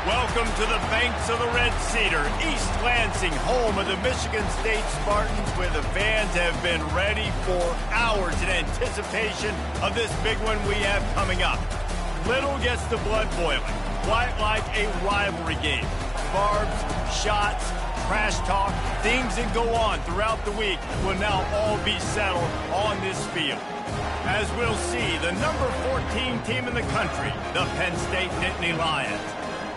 Welcome to the banks of the Red Cedar, East Lansing, home of the Michigan State Spartans, where the fans have been ready for hours in anticipation of this big one we have coming up. Little gets the blood boiling, quite like a rivalry game. Barbs, shots, trash talk, things that go on throughout the week will now all be settled on this field. As we'll see, the number 14 team in the country, the Penn State Nittany Lions,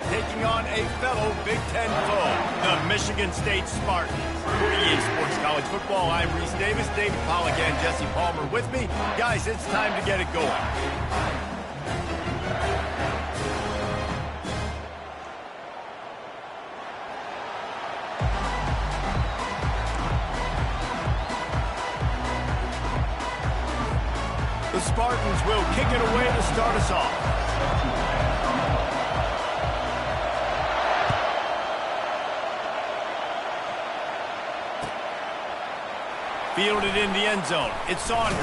taking on a fellow Big Ten foe, the Michigan State Spartans. For EA Sports College Football, I'm Reese Davis, David Pollack, and Jesse Palmer with me. Guys, it's time to get it going. The Spartans will kick it away to start us off. Fielded in the end zone. It's Saunders.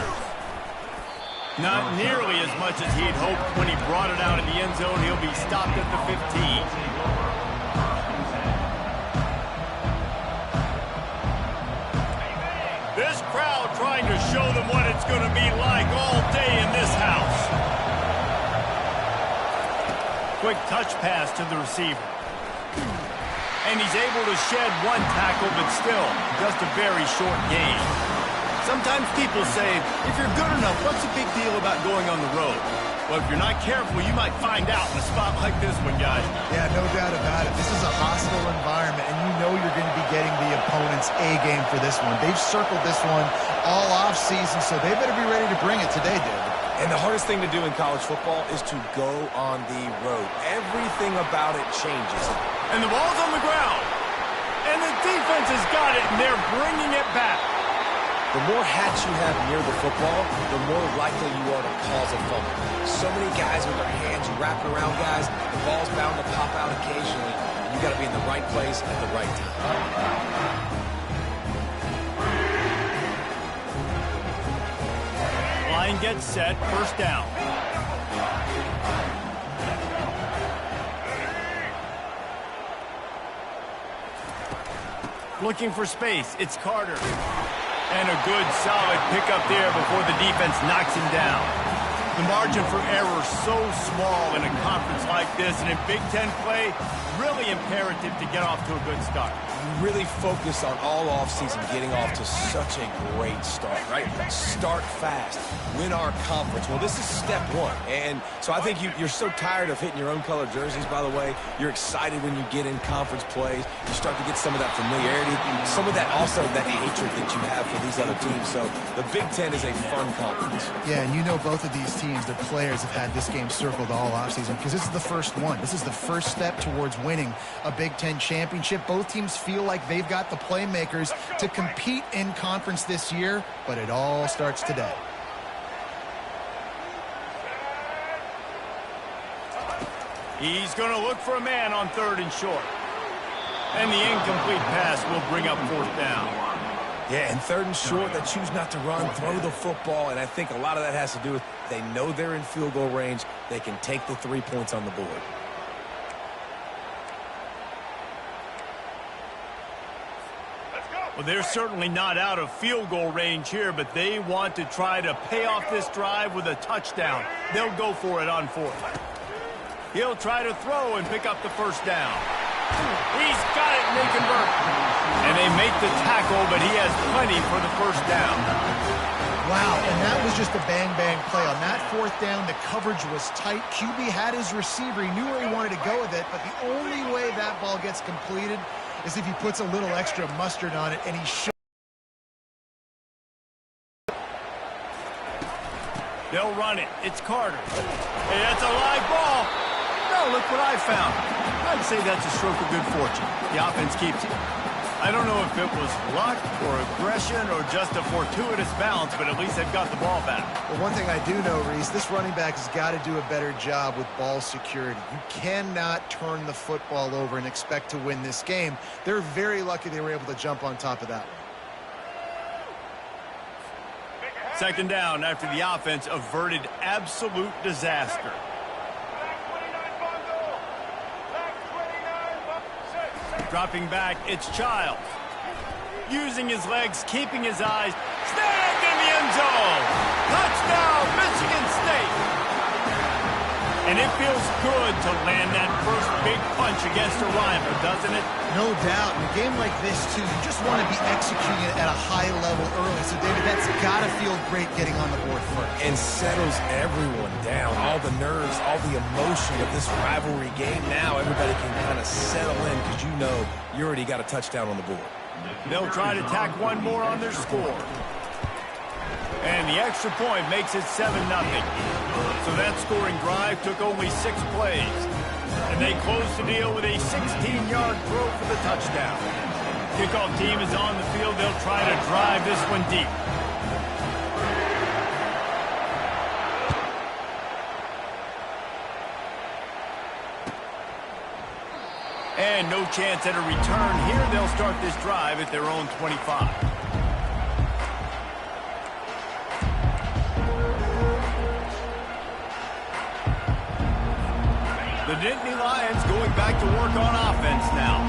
Not nearly as much as he'd hoped when he brought it out in the end zone. He'll be stopped at the 15. This crowd trying to show them what it's going to be like all day in this house. Quick touch pass to the receiver. And he's able to shed one tackle, but still just a very short gain. Sometimes people say, if you're good enough, what's the big deal about going on the road? Well, if you're not careful, you might find out in a spot like this one, guys. Yeah, no doubt about it. This is a hostile environment, and you know you're going to be getting the opponent's A-game for this one. They've circled this one all off-season, so they better be ready to bring it today, David. And the hardest thing to do in college football is to go on the road. Everything about it changes. And the ball's on the ground. And the defense has got it, and they're bringing it back. The more hats you have near the football, the more likely you are to cause a fumble. So many guys with their hands wrapped around guys, the ball's bound to pop out occasionally. You got to be in the right place at the right time. Line gets set, first down. Looking for space, it's Carter. And a good, solid pickup there before the defense knocks him down. The margin for error so small in a conference like this, and in Big Ten play, really imperative to get off to a good start. You really focus on all offseason getting off to such a great start, right? Start fast, win our conference. Well, this is step one. And so I think you're so tired of hitting your own color jerseys, by the way. You're excited when you get in conference plays. You start to get some of that familiarity, some of that also that hatred that you have for these other teams. So the Big Ten is a fun conference. Yeah, and you know both of these teams, their players have had this game circled all offseason because this is the first one. This is the first step towards winning a Big Ten championship. Both teams feel like they've got the playmakers to compete in conference this year, but it all starts today. He's going to look for a man on third and short. And the incomplete pass will bring up fourth down. Yeah, and third and short, they choose not to run, throw the football, and I think a lot of that has to do with they know they're in field goal range. They can take the 3 points on the board. Well, they're certainly not out of field goal range here, but they want to try to pay off this drive with a touchdown. They'll go for it on fourth. He'll try to throw and pick up the first down. He's got it, and they convert. And they make the tackle, but he has plenty for the first down. Wow, and that was just a bang-bang play. On that fourth down, the coverage was tight. QB had his receiver. He knew where he wanted to go with it, but the only way that ball gets completed is if he puts a little extra mustard on it, and he should. They'll run it. It's Carter. Hey, that's a live ball. No, look what I found. I'd say that's a stroke of good fortune. The offense keeps it. I don't know if it was luck or aggression or just a fortuitous bounce, but at least they've got the ball back. Well, one thing I do know, Reese, this running back has got to do a better job with ball security. You cannot turn the football over and expect to win this game. They're very lucky they were able to jump on top of that. Second down after the offense averted absolute disaster. Dropping back, it's Childs. Using his legs, keeping his eyes. Snagged in the end zone. Touchdown, Michigan State. And it feels good to land that first big punch against a rival, doesn't it? No doubt. In a game like this, too, you just want to be executing it at a high level early. So, David, that's got to feel great getting on the board first. And settles everyone down. All the nerves, all the emotion of this rivalry game. Now everybody can kind of settle in because you know you already got a touchdown on the board. They'll try to tack one more on their score. And the extra point makes it 7-0. So that scoring drive took only 6 plays. And they close the deal with a 16-yard throw for the touchdown. Kickoff team is on the field. They'll try to drive this one deep. And no chance at a return here. They'll start this drive at their own 25. The Nittany Lions going back to work on offense now.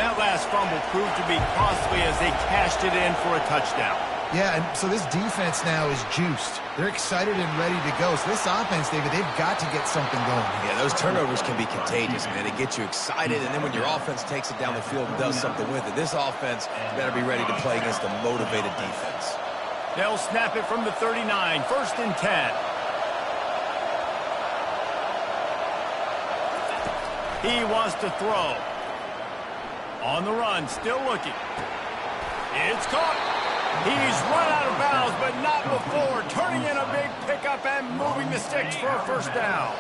That last fumble proved to be costly as they cashed it in for a touchdown. Yeah, and so this defense now is juiced. They're excited and ready to go. So this offense, David, they've got to get something going. Yeah, those turnovers can be contagious, man. They get you excited, and then when your offense takes it down the field and does something with it, this offense better be ready to play against a motivated defense. They'll snap it from the 39, 1st and 10. He wants to throw. On the run, still looking. It's caught. He's run out of bounds, but not before. Turning in a big pickup and moving the sticks for a first down.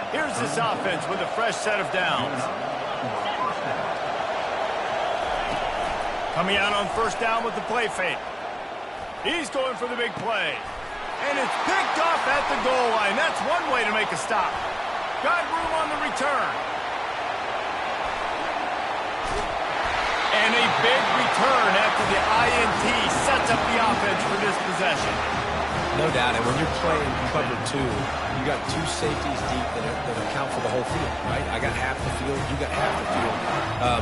Here's this offense with a fresh set of downs. Coming out on first down with the play fake. He's going for the big play. And it's picked off at the goal line. That's one way to make a stop. Got room on the return. And a big return after the INT sets up the offense for this possession. No doubt, and when you're playing cover 2, you got 2 safeties deep that account for the whole field, right? I got half the field, you got half the field.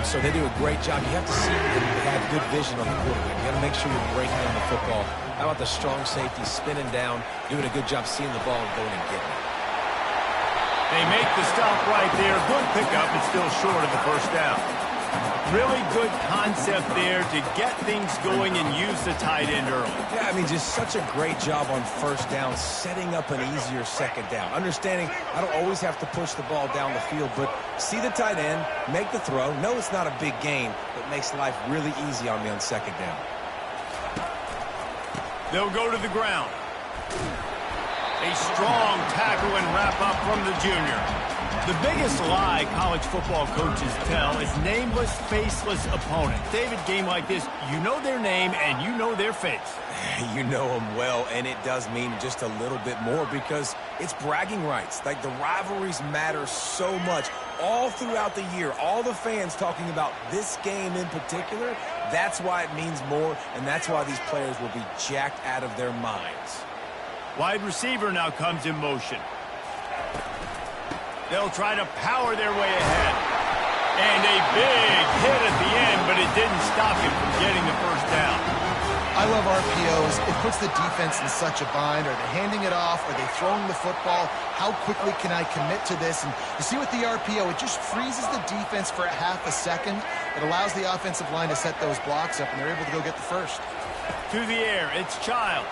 So they do a great job. You have to see and have good vision on the quarterback. You got to make sure you're breaking in the football. How about the strong safety spinning down, doing a good job seeing the ball and going and getting it. They make the stop right there. Good pickup. It's still short of the first down. Really good concept there to get things going and use the tight end early. Yeah, I mean, just such a great job on first down, setting up an easier second down. Understanding I don't always have to push the ball down the field, but see the tight end, make the throw. No, it's not a big gain, but makes life really easy on me on second down. They'll go to the ground. A strong tackle and wrap up from the junior. The biggest lie college football coaches tell is nameless, faceless opponents. David, game like this, you know their name and you know their face. You know them well, and it does mean just a little bit more because it's bragging rights. Like, the rivalries matter so much all throughout the year. All the fans talking about this game in particular, that's why it means more, and that's why these players will be jacked out of their minds. Wide receiver now comes in motion. They'll try to power their way ahead. And a big hit at the end, but it didn't stop him from getting the first down. I love RPOs. It puts the defense in such a bind. Are they handing it off? Are they throwing the football? How quickly can I commit to this? And you see with the RPO, it just freezes the defense for a half a second. It allows the offensive line to set those blocks up, and they're able to go get the first. To the air, it's Childs.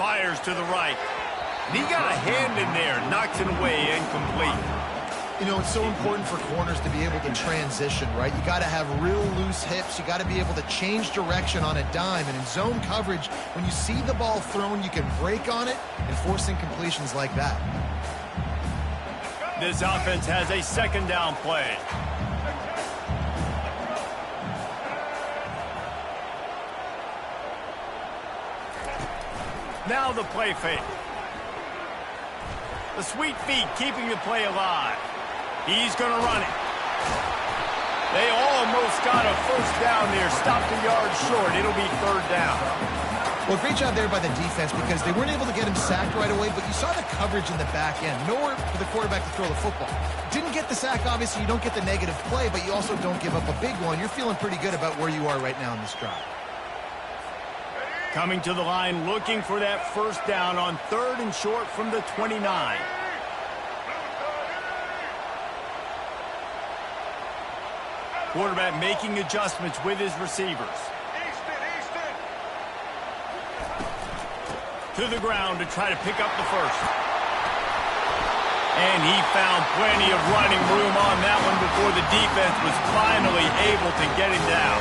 Fires to the right. He got a hand in there, knocks it away, incomplete. You know, it's so important for corners to be able to transition, right? You got to have real loose hips. You got to be able to change direction on a dime. And in zone coverage, when you see the ball thrown, you can break on it and force incompletions like that. This offense has a second down play. Now the play fake. The sweet feet keeping the play alive. He's going to run it. They almost got a first down there. Stopped a yard short. It'll be third down. Well, great job there by the defense because they weren't able to get him sacked right away, but you saw the coverage in the back end. Nowhere for the quarterback to throw the football. Didn't get the sack, obviously. You don't get the negative play, but you also don't give up a big one. You're feeling pretty good about where you are right now in this drive. Coming to the line, looking for that first down on 3rd and short from the 29. Quarterback making adjustments with his receivers. To the ground to try to pick up the first. And he found plenty of running room on that one before the defense was finally able to get him down.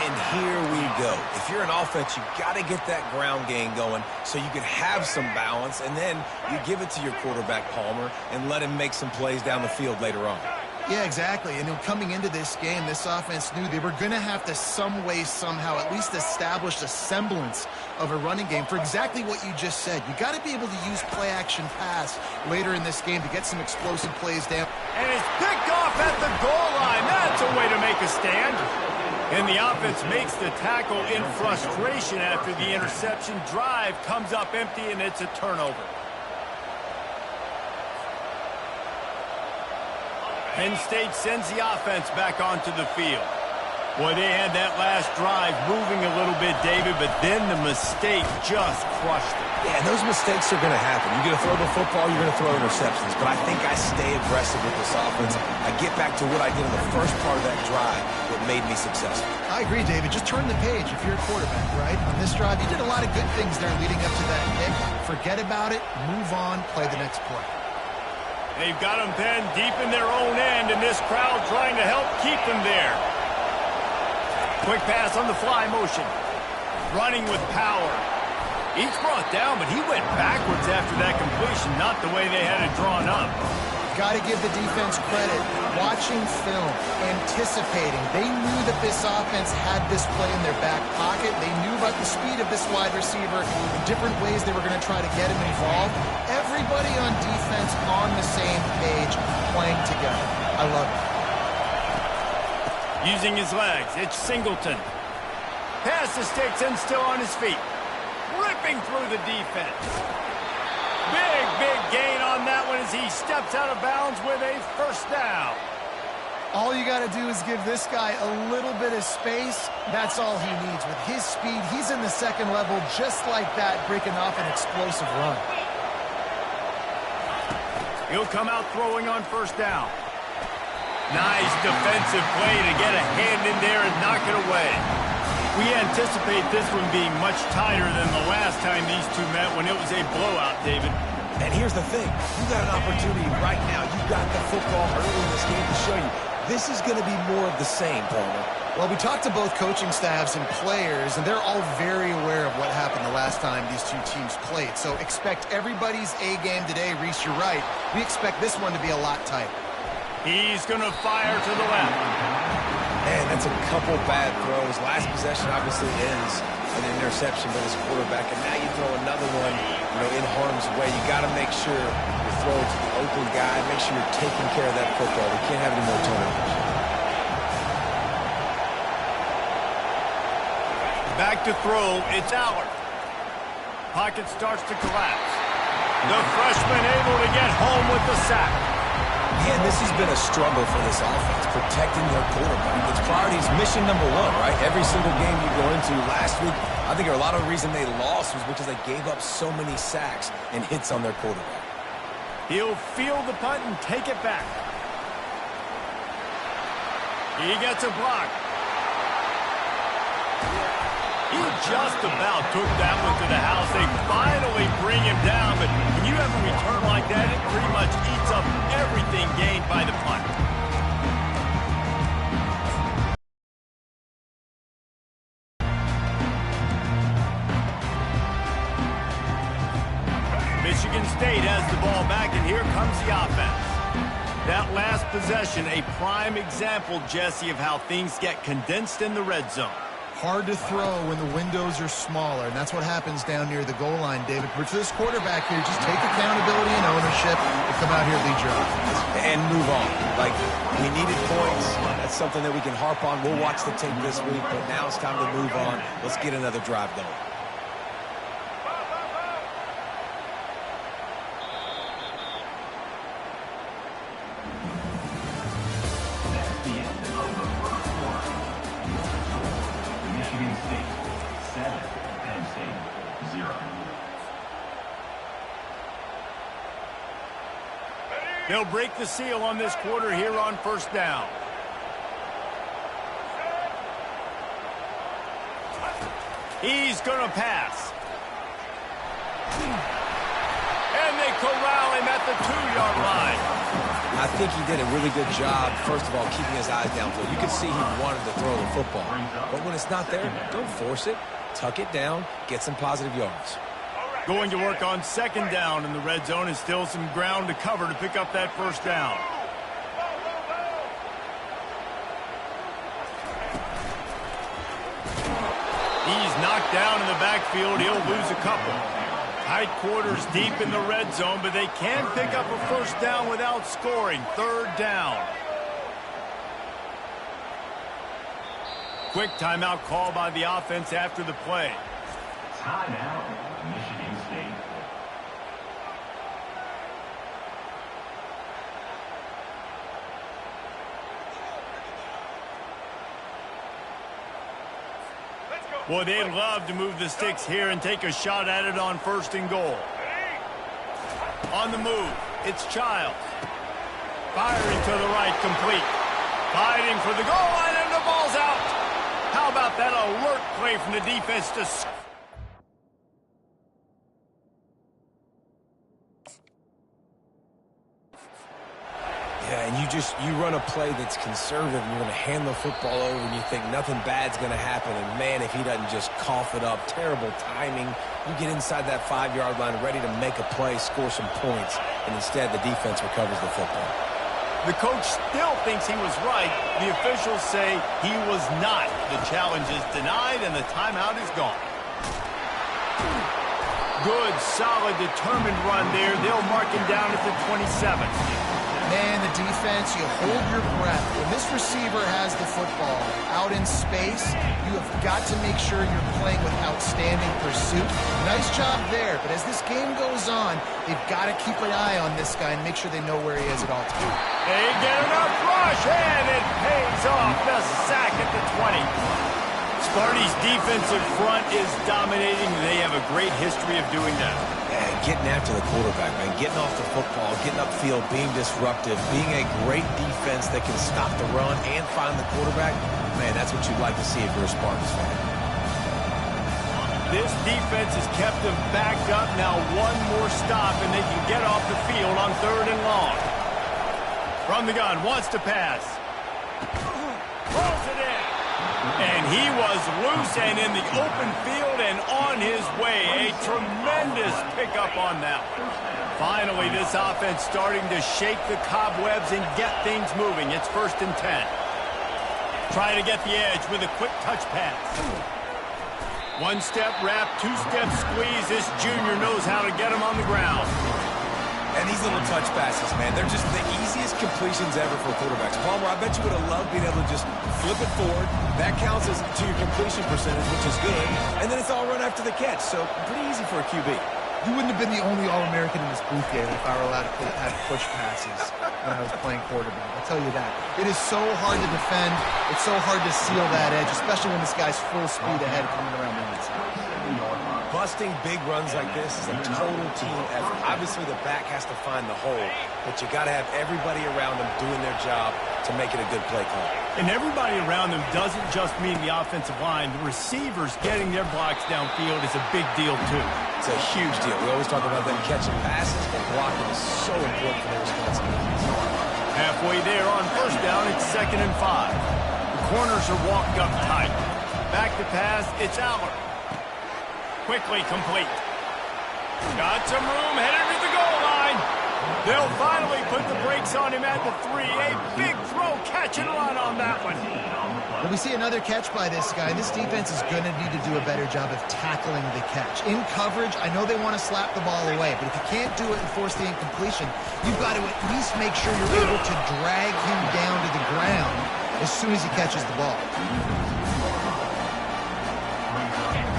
And here we go. If you're an offense, you got to get that ground game going so you can have some balance, and then you give it to your quarterback, Palmer, and let him make some plays down the field later on. Yeah, exactly. And coming into this game, this offense knew they were going to have to some way, somehow, at least establish a semblance of a running game for exactly what you just said. You got to be able to use play-action pass later in this game to get some explosive plays down. And it's picked off at the goal line. That's a way to make a stand. And the offense makes the tackle in frustration after the interception. Drive comes up empty, and it's a turnover. Penn State sends the offense back onto the field. Boy, they had that last drive moving a little bit, David, but then the mistake just crushed it. Yeah, and those mistakes are going to happen. You're going to throw the football, you're going to throw interceptions. But I think I stay aggressive with this offense. I get back to what I did in the first part of that drive that made me successful. I agree, David. Just turn the page if you're a quarterback, right? On this drive, you did a lot of good things there leading up to that pick. Forget about it, move on, play the next play. They've got them, Penn, deep in their own end, and this crowd trying to help keep them there. Quick pass on the fly motion. Running with power. He's brought down, but he went backwards after that completion, not the way they had it drawn up. Got to give the defense credit. Watching film, anticipating. They knew that this offense had this play in their back pocket. They knew about the speed of this wide receiver and different ways they were going to try to get him involved. Everybody on defense on the same page, playing together. I love it. Using his legs, it's Singleton. Pass the sticks and still on his feet. Ripping through the defense. Big gain on that one as he steps out of bounds with a first down. All you got to do is give this guy a little bit of space. That's all he needs. With his speed, he's in the second level just like that, breaking off an explosive run. He'll come out throwing on first down. Nice defensive play to get a hand in there and knock it away. We anticipate this one being much tighter than the last time these two met when it was a blowout, David. And here's the thing. You got an opportunity right now. You got the football early in this game to show you. This is going to be more of the same, Palmer. Well, we talked to both coaching staffs and players, and they're all very aware of what happened the last time these two teams played. So expect everybody's A game today. Reese, you're right. We expect this one to be a lot tighter. He's going to fire to the left. Man, that's a couple bad throws. Last possession obviously ends an interception by this quarterback, and now you throw another one, in harm's way. You got to make sure you throw it to the open guy. Make sure you're taking care of that football. We can't have any more turnovers. Back to throw, it's Allard. Pocket starts to collapse. The freshman able to get home with the sack. Man, this has been a struggle for this offense, protecting their quarterback. It's priorities, mission number one, right? Every single game you go into last week, I think a lot of the reason they lost was because they gave up so many sacks and hits on their quarterback. He'll field the punt and take it back. He gets a block. He just about took that one to the house. They finally bring him down, but when you have a return like that, it pretty much eats up everything gained by the punt. Michigan State has the ball back, and here comes the offense. That last possession, a prime example, Jesse, of how things get condensed in the red zone. Hard to throw when the windows are smaller, and that's what happens down near the goal line, David. But for this quarterback here, just take accountability and ownership and come out here and lead your offense. And move on. Like, we needed points. That's something that we can harp on. We'll watch the tape this week, but now it's time to move on. Let's get another drive going. 7, Penn State 0. They'll break the seal on this quarter here on first down. He's going to pass. And they corral him at the 2-yard line. I think he did a really good job, first of all, keeping his eyes downfield. You can see he wanted to throw the football. But when it's not there, don't force it. Tuck it down, get some positive yards. Going to work on second down in the red zone, and still some ground to cover to pick up that first down. He's knocked down in the backfield. He'll lose a couple. Tight quarters deep in the red zone, but they can pick up a first down without scoring. Third down. Quick timeout call by the offense after the play. Timeout, Michigan State. Boy, they'd love to move the sticks here and take a shot at it on first and goal. On the move, it's Childs. Firing to the right, complete. Fighting for the goal line, and the ball's out. How about that alert play from the defense to... Yeah, and you run a play that's conservative, and you're going to hand the football over, and you think nothing bad's going to happen. And, man, if he doesn't just cough it up, terrible timing. You get inside that 5-yard line ready to make a play, score some points, and instead the defense recovers the football. The coach still thinks he was right. The officials say he was not. The challenge is denied, and the timeout is gone. Good, solid, determined run there. They'll mark him down at the 27. Man, the defense, you hold your breath. When this receiver has the football out in space, you have got to make sure you're playing with outstanding pursuit. Nice job there, but as this game goes on, they've got to keep an eye on this guy and make sure they know where he is at all times. They get enough rush, and it pays off. The sack at the 20. Sparty's defensive front is dominating. They have a great history of doing that. And getting after the quarterback, man, getting off the football, getting upfield, being disruptive, being a great defense that can stop the run and find the quarterback, man, that's what you'd like to see if you're a Spartans fan. This defense has kept them backed up. Now one more stop, and they can get off the field on 3rd and long. From the gun, wants to pass. Throws it in. And he was loose and in the open field and on his way. A tremendous pickup on that one. Finally, this offense starting to shake the cobwebs and get things moving. It's 1st and 10. Try to get the edge with a quick touch pass. One-step wrap, two-step squeeze. This junior knows how to get him on the ground. And these little touch passes, man, they're just the easiest completions ever for quarterbacks. Palmer, I bet you would have loved being able to just flip it forward. That counts as to your completion percentage, which is good. And then it's all run after the catch, so pretty easy for a QB. You wouldn't have been the only All-American in this booth game if I were allowed to have push passes when I was playing quarterback. I'll tell you that. It is so hard to defend. It's so hard to seal that edge, especially when this guy's full speed ahead coming around the inside. Busting big runs like this is a total team effort. Obviously, the back has to find the hole, but you got to have everybody around them doing their job to make it a good play call. And everybody around them doesn't just mean the offensive line. The receivers getting their blocks downfield is a big deal, too. It's a huge deal. We always talk about them catching passes, and blocking is so important for their responsibilities. Halfway there on 1st down, it's 2nd and 5. The corners are walked up tight. Back to pass, it's Aller. Quickly complete. Got some room, headed to the goal line. They'll finally put the brakes on him at the 3. A big throw, catch and run on that one. When we see another catch by this guy, this defense is going to need to do a better job of tackling the catch. In coverage, I know they want to slap the ball away, but if you can't do it and force the incompletion, you've got to at least make sure you're able to drag him down to the ground as soon as he catches the ball.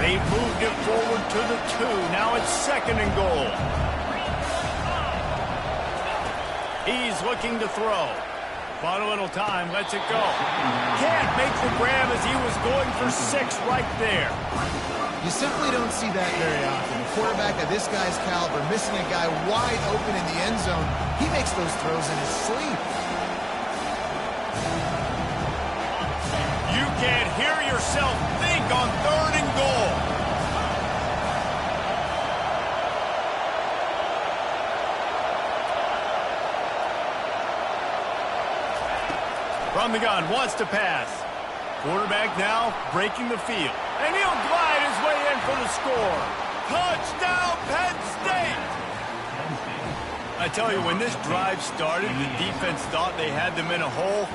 They moved it forward to the 2. Now it's 2nd and goal. He's looking to throw. Bought a little time, lets it go. Can't make the grab as he was going for 6 right there. You simply don't see that very often. A quarterback of this guy's caliber missing a guy wide open in the end zone. He makes those throws in his sleep. You can't hear yourself think on 3rd and goal. From the gun, wants to pass. Quarterback now breaking the field. And he'll glide his way in for the score. Touchdown, Penn State! I tell you, when this drive started, the defense thought they had them in a hole.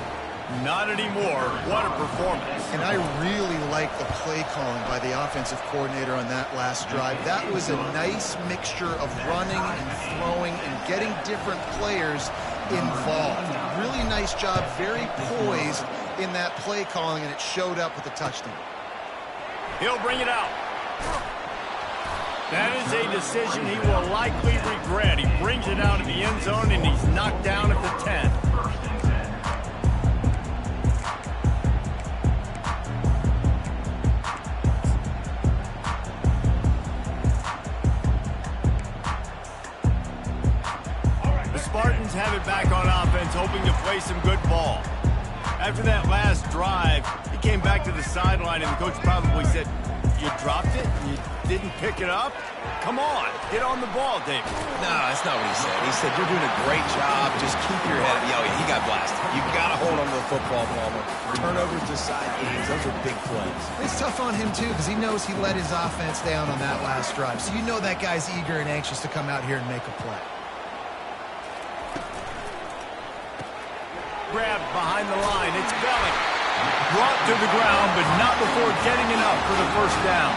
Not anymore. What a performance. And I really like the play calling by the offensive coordinator on that last drive. That was a nice mixture of running and throwing and getting different players involved. Really nice job, very poised in that play calling, and it showed up with a touchdown. He'll bring it out. That is a decision he will likely regret. He brings it out of the end zone, and he's knocked down at the 10. The Spartans have it back on offense, hoping to play some good ball. After that last drive, he came back to the sideline, and the coach probably said, "You dropped it? You didn't pick it up? Come on, get on the ball, David." No, that's not what he said. He said, "You're doing a great job. Just keep your head." Oh, yeah, he got blasted. You got to hold on to the football, Palmer. Turnovers decide games. Those are big plays. It's tough on him, too, because he knows he let his offense down on that last drive. So you know that guy's eager and anxious to come out here and make a play. Grabbed behind the line. It's Belling. Brought to the ground, but not before getting enough for the first down.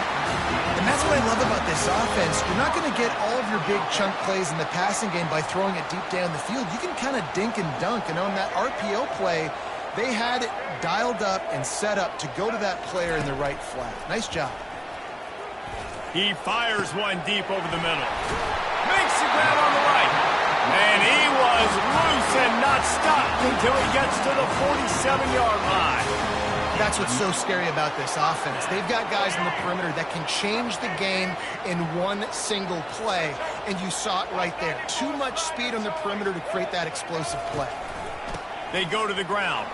And that's what I love about this offense. You're not going to get all of your big chunk plays in the passing game by throwing it deep down the field. You can kind of dink and dunk. And on that RPO play, they had it dialed up and set up to go to that player in the right flat. Nice job. He fires one deep over the middle. Makes the grab on the right. And he was loose and not stopped until he gets to the 47-yard line. That's what's so scary about this offense. They've got guys in the perimeter that can change the game in one single play, and you saw it right there. Too much speed on the perimeter to create that explosive play. They go to the ground.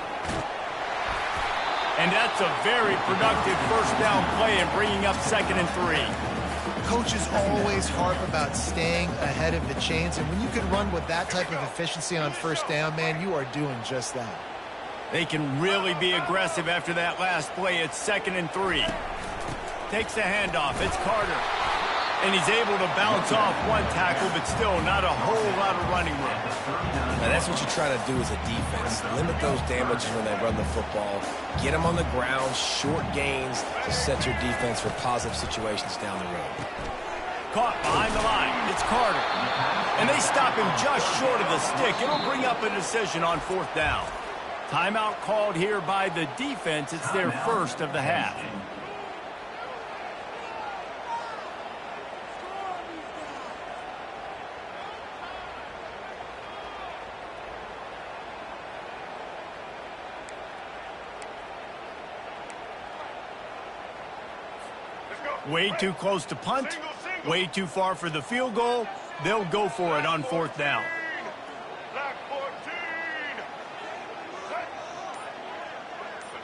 And that's a very productive first down play and bringing up 2nd and 3. Coaches always harp about staying ahead of the chains, and when you can run with that type of efficiency on first down, man, you are doing just that. They can really be aggressive after that last play. It's 2nd and 3. Takes the handoff. It's Carter. And he's able to bounce off one tackle, but still not a whole lot of running room. Now, that's what you try to do as a defense. Limit those damages when they run the football. Get them on the ground, short gains to set your defense for positive situations down the road. Caught behind the line. It's Carter. And they stop him just short of the stick. It'll bring up a decision on 4th down. Timeout called here by the defense. It's their first of the half. Way too close to punt. Way too far for the field goal. They'll go for it on 4th down.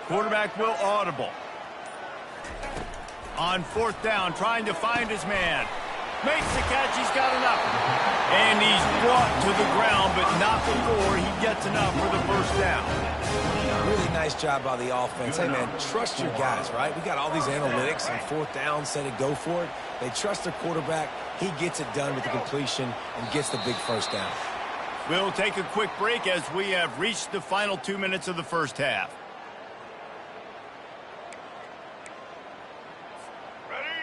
Quarterback will audible. On 4th down, trying to find his man. Makes the catch, he's got enough. And he's brought to the ground, but not before he gets enough for the first down. Really nice job by the offense. Hey, man, trust your guys, right? We got all these analytics and 4th down, say to go for it. They trust their quarterback. He gets it done with the completion and gets the big first down. We'll take a quick break as we have reached the final 2 minutes of the first half.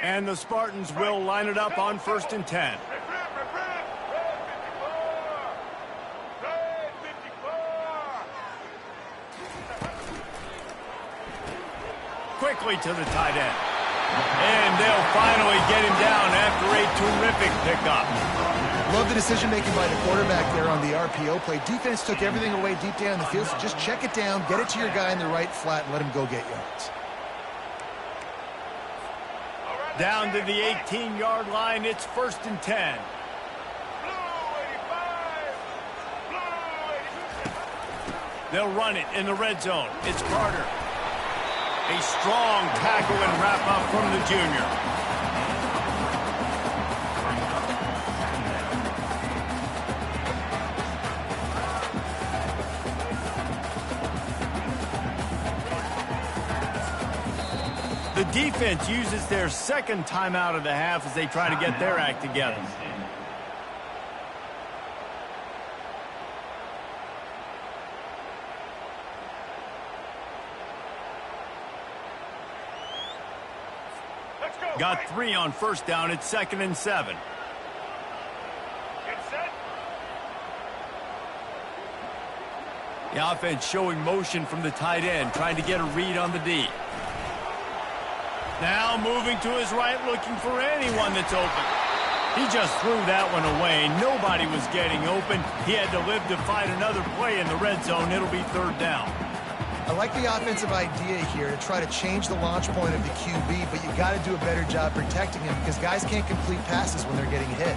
And the Spartans will line it up on 1st and 10. Quickly to the tight end. And they'll finally get him down after a terrific pickup. Love the decision-making by the quarterback there on the RPO play. Defense took everything away deep down the field, so just check it down, get it to your guy in the right flat, and let him go get yards. Down to the 18-yard line, it's 1st and 10. They'll run it in the red zone. It's Carter. A strong tackle and wrap-up from the junior. The defense uses their second timeout of the half as they try to get their act together. Got 3 on 1st down. It's 2nd and 7. The offense showing motion from the tight end, trying to get a read on the D. Now moving to his right, looking for anyone that's open. He just threw that one away. Nobody was getting open. He had to live to fight another play in the red zone. It'll be 3rd down. I like the offensive idea here to try to change the launch point of the QB, but you got to do a better job protecting him because guys can't complete passes when they're getting hit.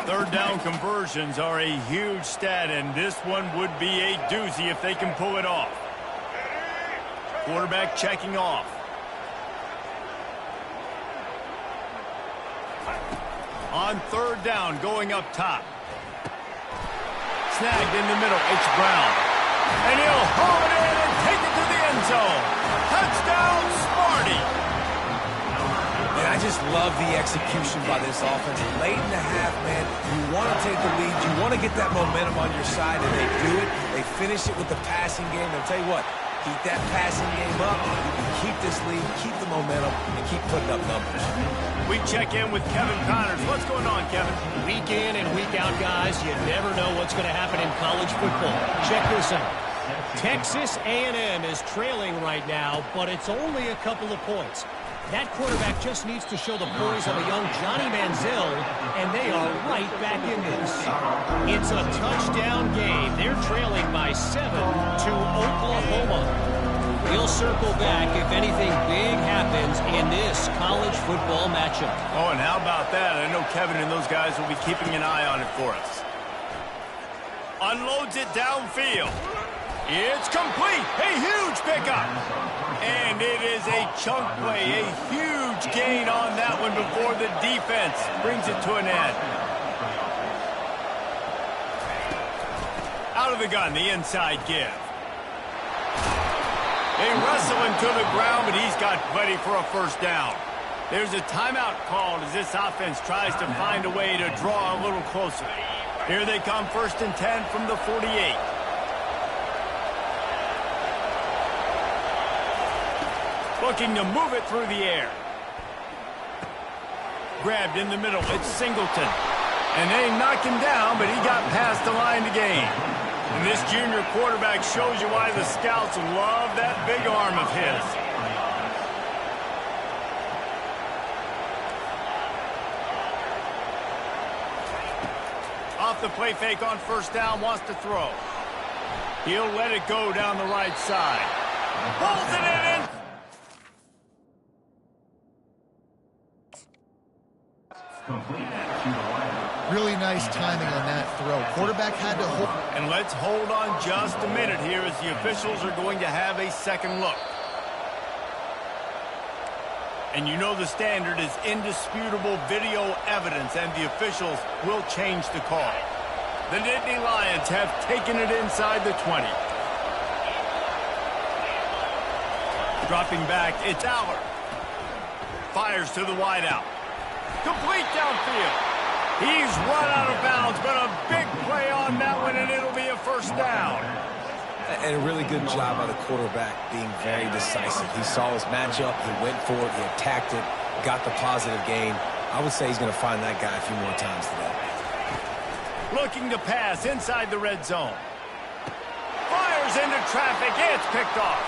3rd down conversions are a huge stat, and this one would be a doozy if they can pull it off. Quarterback checking off. On 3rd down, going up top. Snagged in the middle, it's Brown. And he'll haul it in and take it to the end zone. Touchdown, Smarty. And I just love the execution by this offense. Late in the half, man, you want to take the lead. You want to get that momentum on your side, and they do it. They finish it with the passing game. I'll tell you what, keep that passing game up. You can keep this lead, keep the momentum, and keep putting up numbers. We check in with Kevin Connors. What's going on, Kevin? Week in and week out, guys, you never know what's going to happen in college football. Check this out. Texas A&M is trailing right now, but it's only a couple of points. That quarterback just needs to show the poise of a young Johnny Manziel, and they are right back in this. It's a touchdown game. They're trailing by 7 to Oklahoma. We'll circle back if anything big happens in this college football matchup. Oh, and how about that? I know Kevin and those guys will be keeping an eye on it for us. Unloads it downfield. It's complete. A huge pickup. And it is a chunk play. A huge gain on that one before the defense brings it to an end. Out of the gun, the inside give. They wrestle him to the ground, but he's got plenty for a 1st down. There's a timeout called as this offense tries to find a way to draw a little closer. Here they come, 1st and 10 from the 48. Looking to move it through the air. Grabbed in the middle, it's Singleton. And they knock him down, but he got past the line to gain. And this junior quarterback shows you why the scouts love that big arm of his. Off the play fake on 1st down, wants to throw. He'll let it go down the right side. Pulls it in. Really nice timing on that throw. Quarterback had to hold. And let's hold on just a minute here as the officials are going to have a second look. And you know the standard is indisputable video evidence, and the officials will change the call. The Nittany Lions have taken it inside the 20. Dropping back, it's Aller. Fires to the wideout. Complete downfield. He's run out of bounds, but a big play on that one, and it'll be a 1st down. And a really good job by the quarterback being very decisive. He saw his matchup, he went for it, he attacked it, got the positive gain. I would say he's going to find that guy a few more times today. Looking to pass inside the red zone. Fires into traffic, it's picked off.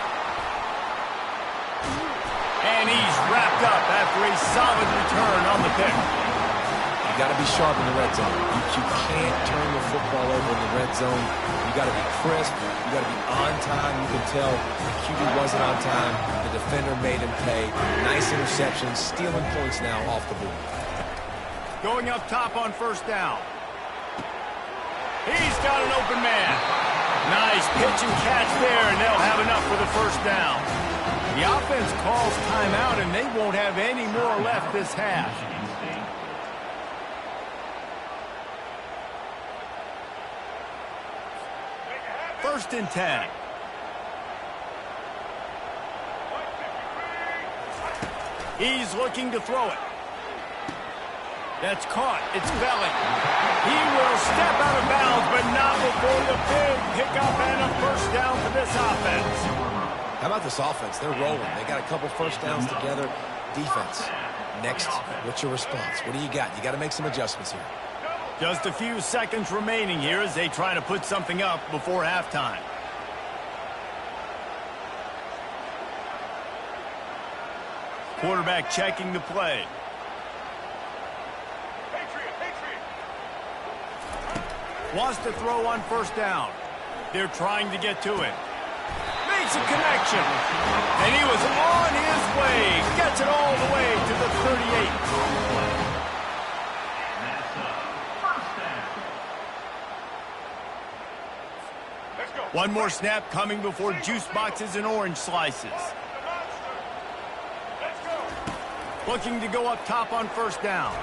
And And he's wrapped up after a solid return on the pick. You got to be sharp in the red zone. You can't turn the football over in the red zone. You got to be crisp. You got to be on time. You can tell the QB wasn't on time. The defender made him pay. Nice interception, stealing points now off the board. Going up top on first down. He's got an open man. Nice pitch and catch there, and they'll have enough for the first down. The offense calls timeout, and they won't have any more left this half. First and 10. He's looking to throw it. That's caught. It's Belling. He will step out of bounds, but not before the big pickup and a first down for this offense. How about this offense? They're rolling. They got a couple first downs together. Defense. Next, what's your response? What do you got? You got to make some adjustments here. Just a few seconds remaining here as they try to put something up before halftime. Quarterback checking the play. Wants to throw on first down. They're trying to get to it. Makes a connection. And he was on his way. Gets it all the way to the 38. One more snap coming before juice boxes and orange slices. Looking to go up top on first down.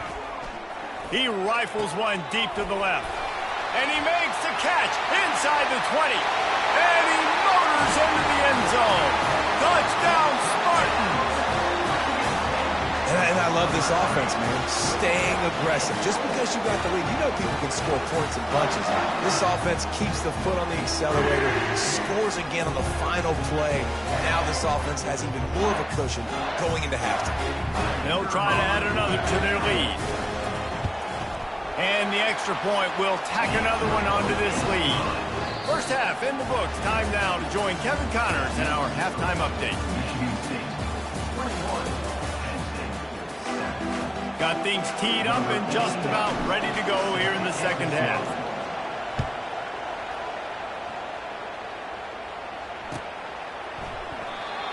He rifles one deep to the left. And he makes the catch inside the 20. And he motors into the end zone. Touchdown, Spartans! And I love this offense, man. Staying aggressive. Just because you got the lead, you know people can score points in bunches. This offense keeps the foot on the accelerator, scores again on the final play. Now this offense has even more of a cushion going into halftime. They'll try to add another to their lead. And the extra point will tack another one onto this lead. First half in the books. Time now to join Kevin Connors in our halftime update. Got things teed up and just about ready to go here in the second half.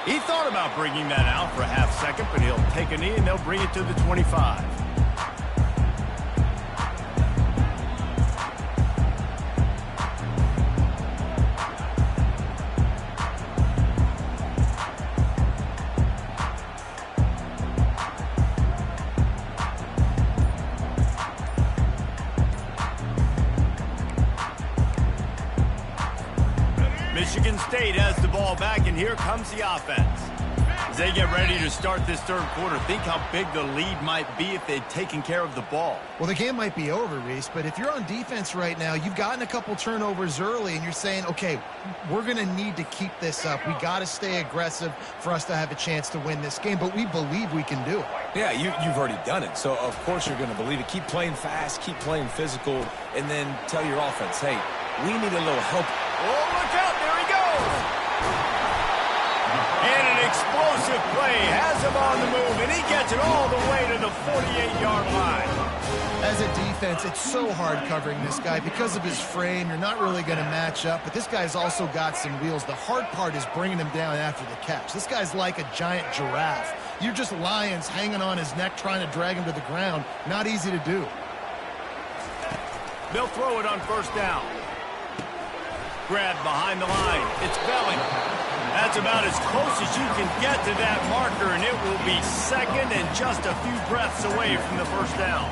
He thought about bringing that out for a half second, but he'll take a knee and they'll bring it to the 25. Michigan State has the ball back, and here comes the offense. As they get ready to start this third quarter, think how big the lead might be if they'd taken care of the ball. Well, the game might be over, Reese, but if you're on defense right now, you've gotten a couple turnovers early, and you're saying, okay, we're going to need to keep this up. We got to stay aggressive for us to have a chance to win this game, but we believe we can do it. Yeah, you've already done it, so of course you're going to believe it. Keep playing fast, keep playing physical, and then tell your offense, hey, we need a little help. Oh, look out, there he goes! And an explosive play has him on the move, and he gets it all the way to the 48-yard line. As a defense, it's so hard covering this guy. Because of his frame, you're not really going to match up, but this guy's also got some wheels. The hard part is bringing him down after the catch. This guy's like a giant giraffe. You're just lions hanging on his neck trying to drag him to the ground. Not easy to do. They'll throw it on first down. Grab behind the line. It's Belling. That's about as close as you can get to that marker, and it will be second and just a few breaths away from the first down.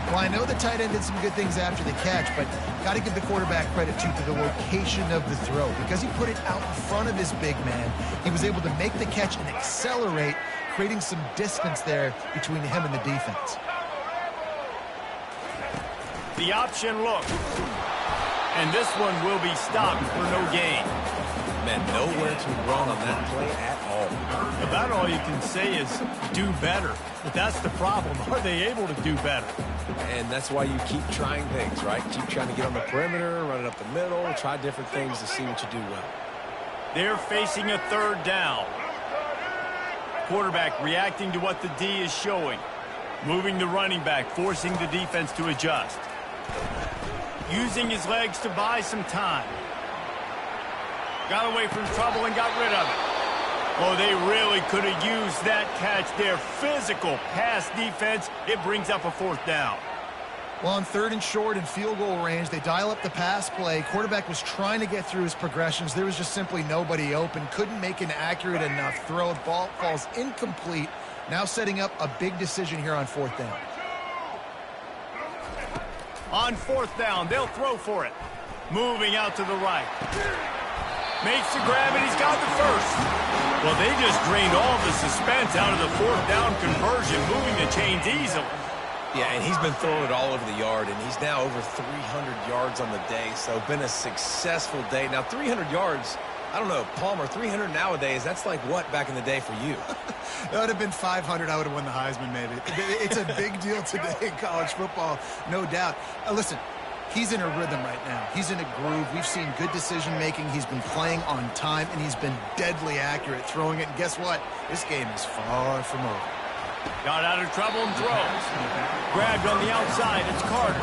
Well, I know the tight end did some good things after the catch, but got to give the quarterback credit, too, for the location of the throw. Because he put it out in front of his big man, he was able to make the catch and accelerate, creating some distance there between him and the defense. The option look. And this one will be stopped for no gain. Man, nowhere to run on that play at all. About all you can say is do better. But that's the problem. Are they able to do better? And that's why you keep trying things, right? Keep trying to get on the perimeter, run it up the middle, try different things to see what you do well. They're facing a third down. Quarterback reacting to what the D is showing. Moving the running back, forcing the defense to adjust. Using his legs to buy some time. Got away from trouble and got rid of it. Oh, they really could have used that catch there. Physical pass defense. It brings up a 4th down. Well, on 3rd and short and field goal range, they dial up the pass play. Quarterback was trying to get through his progressions. There was just simply nobody open. Couldn't make an accurate enough throw. Ball falls incomplete. Now setting up a big decision here on 4th down. On 4th down, they'll throw for it. Moving out to the right. Makes the grab, and he's got the first. Well, they just drained all the suspense out of the 4th down conversion, moving the chains easily. Yeah, and he's been throwing it all over the yard, and he's now over 300 yards on the day, so been a successful day. Now, 300 yards, I don't know, Palmer, 300 nowadays, that's like what back in the day for you? That would have been 500. I would have won the Heisman, maybe. It's a big deal today in college football, no doubt. Listen, he's in a rhythm right now. He's in a groove. We've seen good decision-making. He's been playing on time, and he's been deadly accurate throwing it. And guess what? This game is far from over. Got out of trouble and throws. Grabbed on the outside. It's Carter.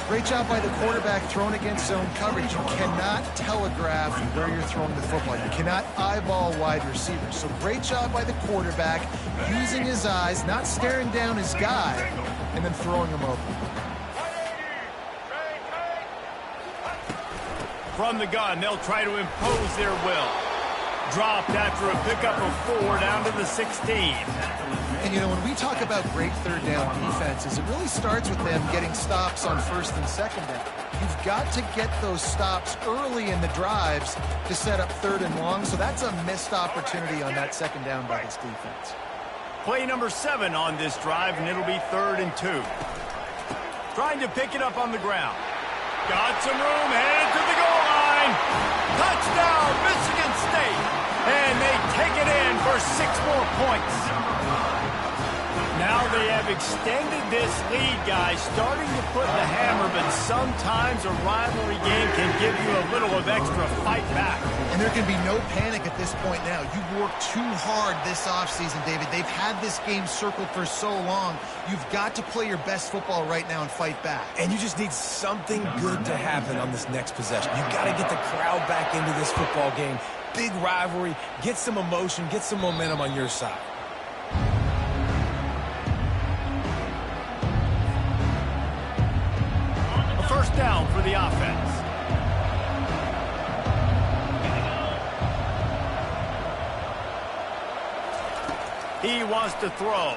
Great job by the quarterback throwing against zone coverage. You cannot telegraph where you're throwing the football. You cannot eyeball wide receivers. So great job by the quarterback using his eyes, not staring down his guy, and then throwing him open. From the gun, they'll try to impose their will. Dropped after a pickup of 4 down to the 16. And, you know, when we talk about great 3rd down defenses, it really starts with them getting stops on 1st and 2nd down. You've got to get those stops early in the drives to set up 3rd and long, so that's a missed opportunity on that 2nd down by this defense. Play number 7 on this drive, and it'll be 3rd and 2. Trying to pick it up on the ground. Got some room, headed to the goal line. Touchdown, Michigan State. And they take it in for 6 more points. Now they have extended this lead, guys, starting to put the hammer, but sometimes a rivalry game can give you a little of extra fight back. And there can be no panic at this point now. You've worked too hard this offseason, David. They've had this game circled for so long. You've got to play your best football right now and fight back. And you just need something good to happen on this next possession. You've got to get the crowd back into this football game. Big rivalry. Get some emotion. Get some momentum on your side. A 1st down for the offense. He wants to throw.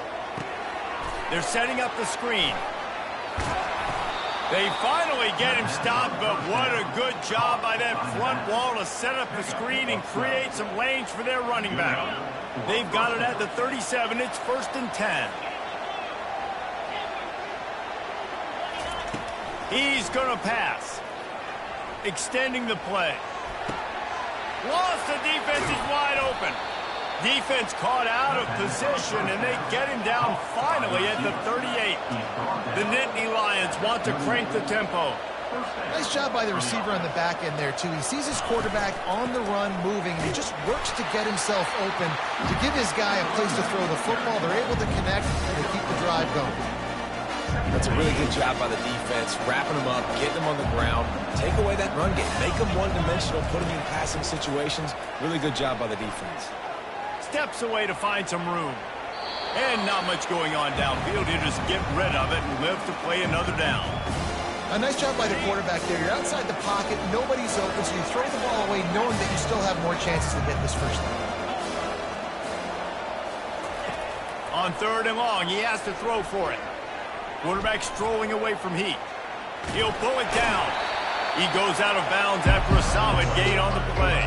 They're setting up the screen. They finally get him stopped, but what a good job by that front wall to set up the screen and create some lanes for their running back. They've got it at the 37. It's 1st and 10. He's going to pass. Extending the play. Lost the defense is wide open. Defense caught out of position, and they get him down finally at the 38. The Nittany Lions want to crank the tempo. Nice job by the receiver on the back end there, too. He sees his quarterback on the run moving, and he just works to get himself open to give his guy a place to throw the football. They're able to connect and to keep the drive going. That's a really good job by the defense, wrapping them up, getting them on the ground, take away that run game, make them one-dimensional, put them in passing situations. Really good job by the defense. Steps away to find some room. And not much going on downfield. He'll just get rid of it and live to play another down. A nice job by the quarterback there. You're outside the pocket, nobody's open, so you throw the ball away knowing that you still have more chances to get this 1st down. On 3rd and long, he has to throw for it. Quarterback strolling away from heat. He'll pull it down. He goes out of bounds after a solid gain on the play.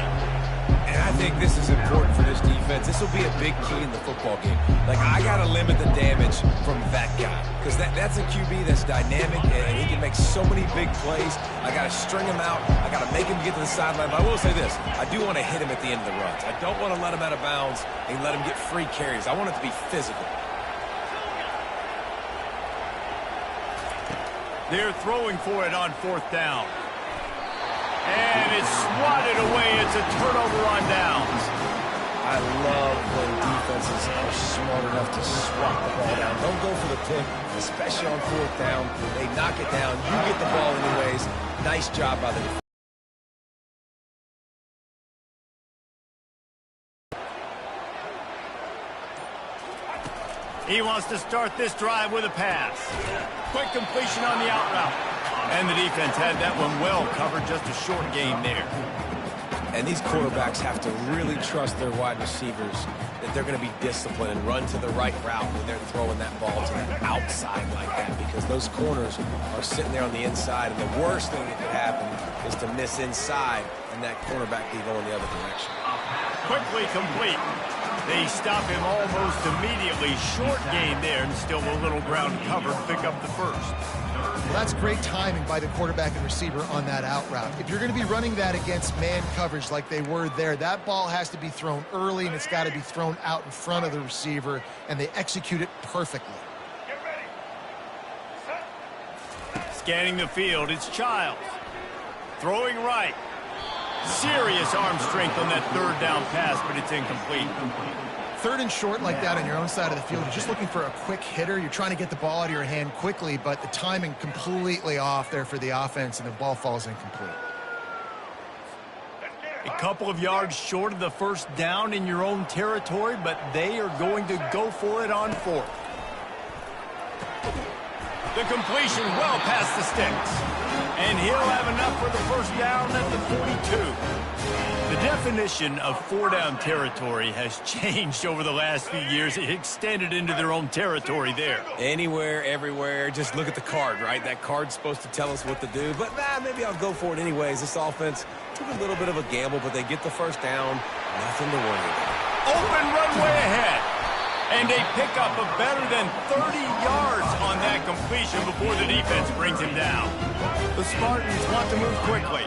And I think this is important for this defense. This will be a big key in the football game. Like, I got to limit the damage from that guy. Because that's a QB that's dynamic, and he can make so many big plays. I got to string him out. I got to make him get to the sideline. But I will say this. I do want to hit him at the end of the runs. I don't want to let him out of bounds and let him get free carries. I want it to be physical. They're throwing for it on 4th down. And it's swatted away. It's a turnover on downs. I love when defenses are smart enough to swat the ball down. Don't go for the pick, especially on fourth down. They knock it down. You get the ball anyways. Nice job by the defense. He wants to start this drive with a pass. Quick completion on the out route. And the defense had that one well covered, just a short gain there. And these quarterbacks have to really trust their wide receivers that they're going to be disciplined and run to the right route when they're throwing that ball to the outside like that, because those corners are sitting there on the inside, and the worst thing that could happen is to miss inside and that cornerback be going the other direction. Quickly complete. They stop him almost immediately. Short gain there, and still a little ground covered. Pick up the first. Well, that's great timing by the quarterback and receiver on that out route. If you're going to be running that against man coverage like they were there, that ball has to be thrown early, and it's got to be thrown out in front of the receiver, and they execute it perfectly. Scanning the field, it's Childs. Throwing right. Serious arm strength on that third down pass, but it's incomplete. Third and short like that on your own side of the field, you're just looking for a quick hitter. You're trying to get the ball out of your hand quickly, but the timing completely off there for the offense, and the ball falls incomplete. A couple of yards short of the first down in your own territory, but they are going to go for it on fourth. The completion well past the sticks. And he'll have enough for the first down at the 42. The definition of four-down territory has changed over the last few years. It extended into their own territory there. Anywhere, everywhere, just look at the card, right? That card's supposed to tell us what to do, but maybe I'll go for it anyways. This offense took a little bit of a gamble, but they get the first down. Nothing to worry about. Open runway ahead. And a pickup of better than 30 yards on that completion before the defense brings him down. The Spartans want to move quickly.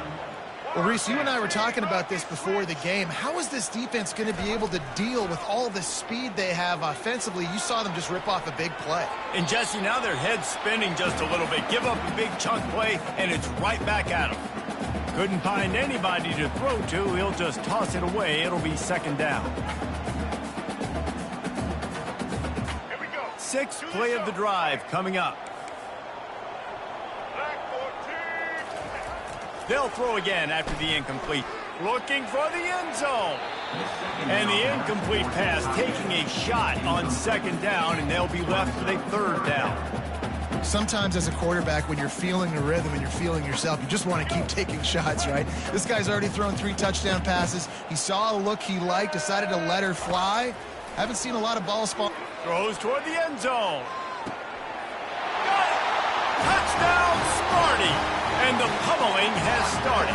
Well, Reese, you and I were talking about this before the game. How is this defense going to be able to deal with all the speed they have offensively? You saw them just rip off a big play. And, Jesse, now their head's spinning just a little bit. Give up a big chunk play, and it's right back at them. Couldn't find anybody to throw to. He'll just toss it away. It'll be second down. Sixth play of the drive coming up. They'll throw again after the incomplete. Looking for the end zone. And the incomplete pass taking a shot on second down, and they'll be left with a third down. Sometimes as a quarterback, when you're feeling the rhythm and you're feeling yourself, you just want to keep taking shots, right? This guy's already thrown 3 touchdown passes. He saw a look he liked, decided to let her fly. Haven't seen a lot of ball spawn. Throws toward the end zone. Got it! Touchdown, Sparty! And the pummeling has started.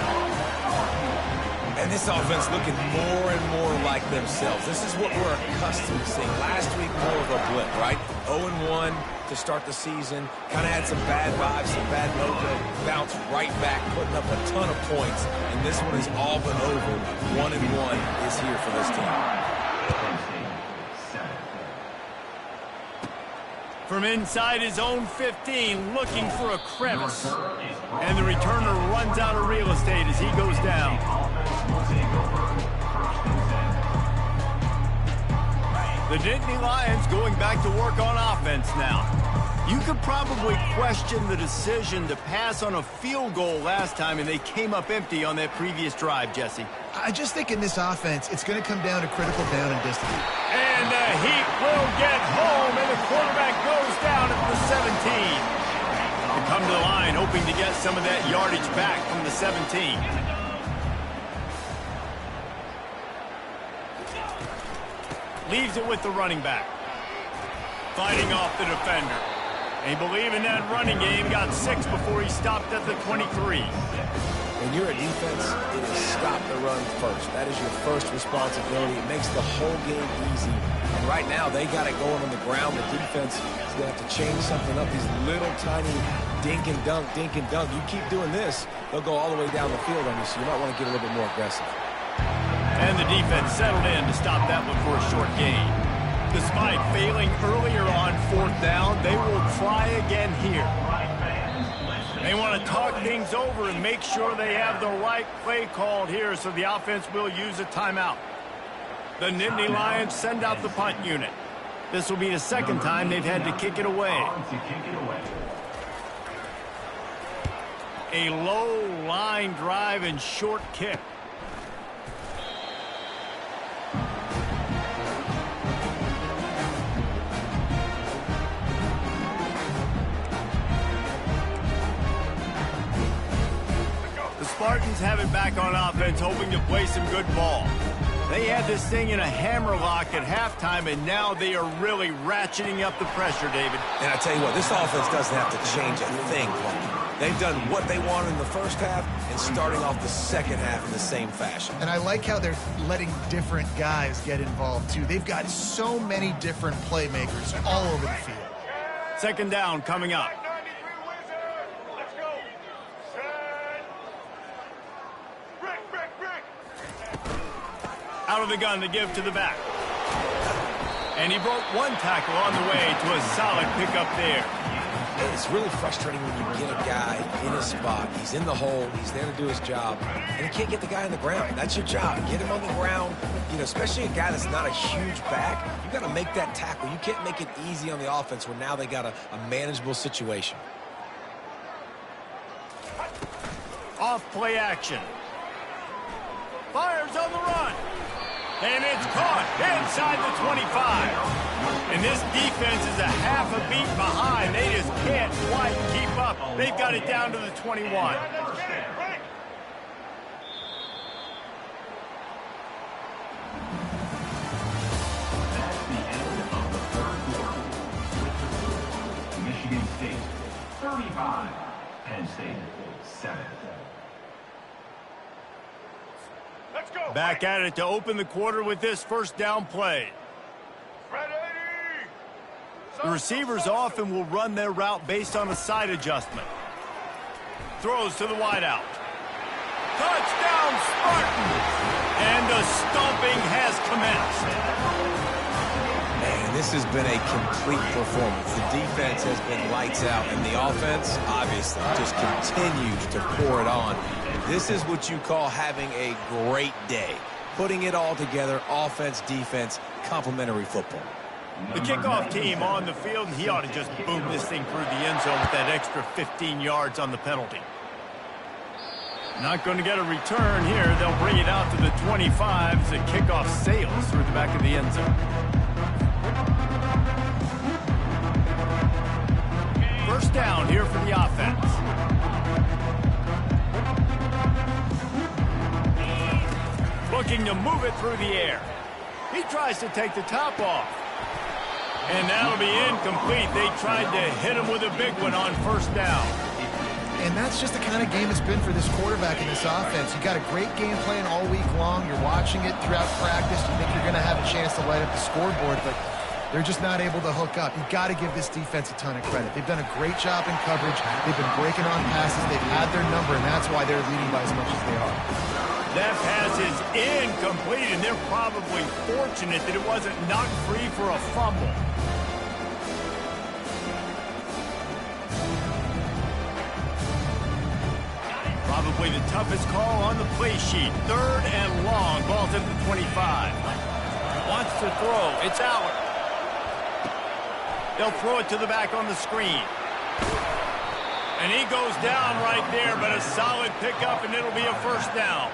And this offense looking more and more like themselves. This is what we're accustomed to seeing. Last week, more of a blip, right? 0-1 to start the season. Kind of had some bad vibes, some bad logo. Bounced right back, putting up a ton of points. And this one is all but over. 1-1 is here for this team. From inside his own 15, looking for a crevice. And the returner runs out of real estate as he goes down. The Nittany Lions going back to work on offense now. You could probably question the decision to pass on a field goal last time, and they came up empty on that previous drive, Jesse. I just think in this offense, it's going to come down to critical down and distance. And the Heat will get home, and the quarterback goes down at the 17. They come to the line hoping to get some of that yardage back from the 17. Leaves it with the running back. Fighting off the defender. They believe in that running game. Got 6 before he stopped at the 23. When you're a defense, it is stop the run first. That is your first responsibility. It makes the whole game easy. And right now, they got it going on the ground. The defense is going to have to change something up. These little tiny dink and dunk, dink and dunk. You keep doing this, they'll go all the way down the field on you, so you might want to get a little bit more aggressive. And the defense settled in to stop that one for a short gain. Despite failing earlier on fourth down, they will try again here. They want to talk things over and make sure they have the right play called here, so the offense will use a timeout. The Nittany Lions send out the punt unit. This will be the second time they've had to kick it away. A low line drive and short kick. The Spartans have it back on offense, hoping to play some good ball. They had this thing in a hammerlock at halftime, and now they are really ratcheting up the pressure, David. And I tell you what, this offense doesn't have to change a thing. They've done what they wanted in the first half and starting off the second half in the same fashion. And I like how they're letting different guys get involved, too. They've got so many different playmakers all over the field. Second down coming up. Out of the gun to give to the back. And he broke one tackle on the way to a solid pickup there. It's really frustrating when you get a guy in a spot. He's in the hole. He's there to do his job. And he can't get the guy on the ground. That's your job. Get him on the ground. You know, especially a guy that's not a huge back. You got to make that tackle. You can't make it easy on the offense where now they got a manageable situation. Off play action. Fires on the run. And it's caught inside the 25. And this defense is a half a beat behind. They just can't quite keep up. They've got it down to the 21. That's the end of the third quarter. Michigan State 35, Penn State 7. Back at it to open the quarter with this first down play. The receivers often will run their route based on a side adjustment. Throws to the wideout. Touchdown, Spartans! And the stomping has commenced. Man, this has been a complete performance. The defense has been lights out, and the offense, obviously, just continues to pour it on. This is what you call having a great day. Putting it all together, offense, defense, complementary football. The kickoff team on the field, and he ought to just boom this thing through the end zone with that extra 15 yards on the penalty. Not going to get a return here. They'll bring it out to the 25 as the kickoff sails through the back of the end zone. First down here for the offense. Looking to move it through the air. He tries to take the top off. And that'll be incomplete. They tried to hit him with a big one on first down. And that's just the kind of game it's been for this quarterback in this offense. You got a great game plan all week long. You're watching it throughout practice. You think you're going to have a chance to light up the scoreboard, but they're just not able to hook up. You've got to give this defense a ton of credit. They've done a great job in coverage. They've been breaking on passes. They've had their number, and that's why they're leading by as much as they are. That pass is incomplete, and they're probably fortunate that it wasn't knocked free for a fumble. Probably the toughest call on the play sheet. Third and long. Ball's at the 25. Wants to throw. It's out. They'll throw it to the back on the screen. And he goes down right there, but a solid pickup, and it'll be a first down.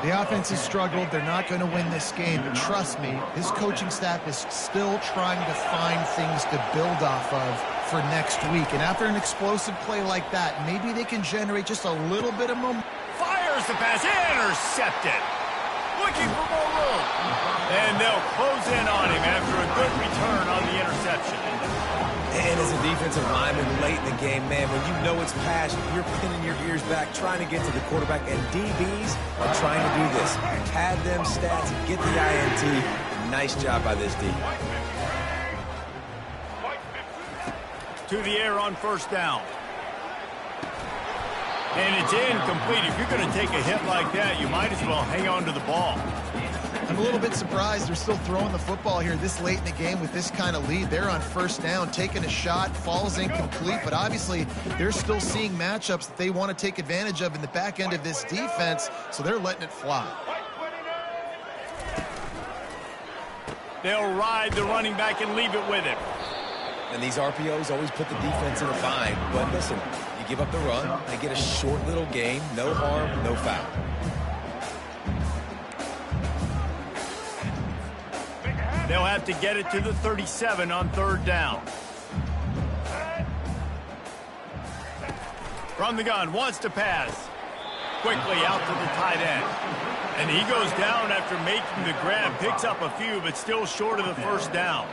The offense has struggled. They're not going to win this game, but trust me, his coaching staff is still trying to find things to build off of for next week. And after an explosive play like that, maybe they can generate just a little bit of momentum. Fires the pass, intercepted. Looking for more room. And they'll close in on him after a good return on the interception. And as a defensive lineman late in the game, man, when you know it's passion, you're pinning your ears back, trying to get to the quarterback, and DBs are trying to do this. Pad them stats, get the INT. Nice job by this D. To the air on first down. And it's incomplete. If you're going to take a hit like that, you might as well hang on to the ball. I'm a little bit surprised they're still throwing the football here this late in the game with this kind of lead. They're on first down, taking a shot, falls incomplete, but obviously they're still seeing matchups that they want to take advantage of in the back end of this defense, so they're letting it fly. They'll ride the running back and leave it with him. And these RPOs always put the defense in a bind. But listen, you give up the run, they get a short little gain, no harm, no foul. They'll have to get it to the 37 on 3rd down. From the gun, wants to pass. Quickly out to the tight end. And he goes down after making the grab. Picks up a few, but still short of the 1st down.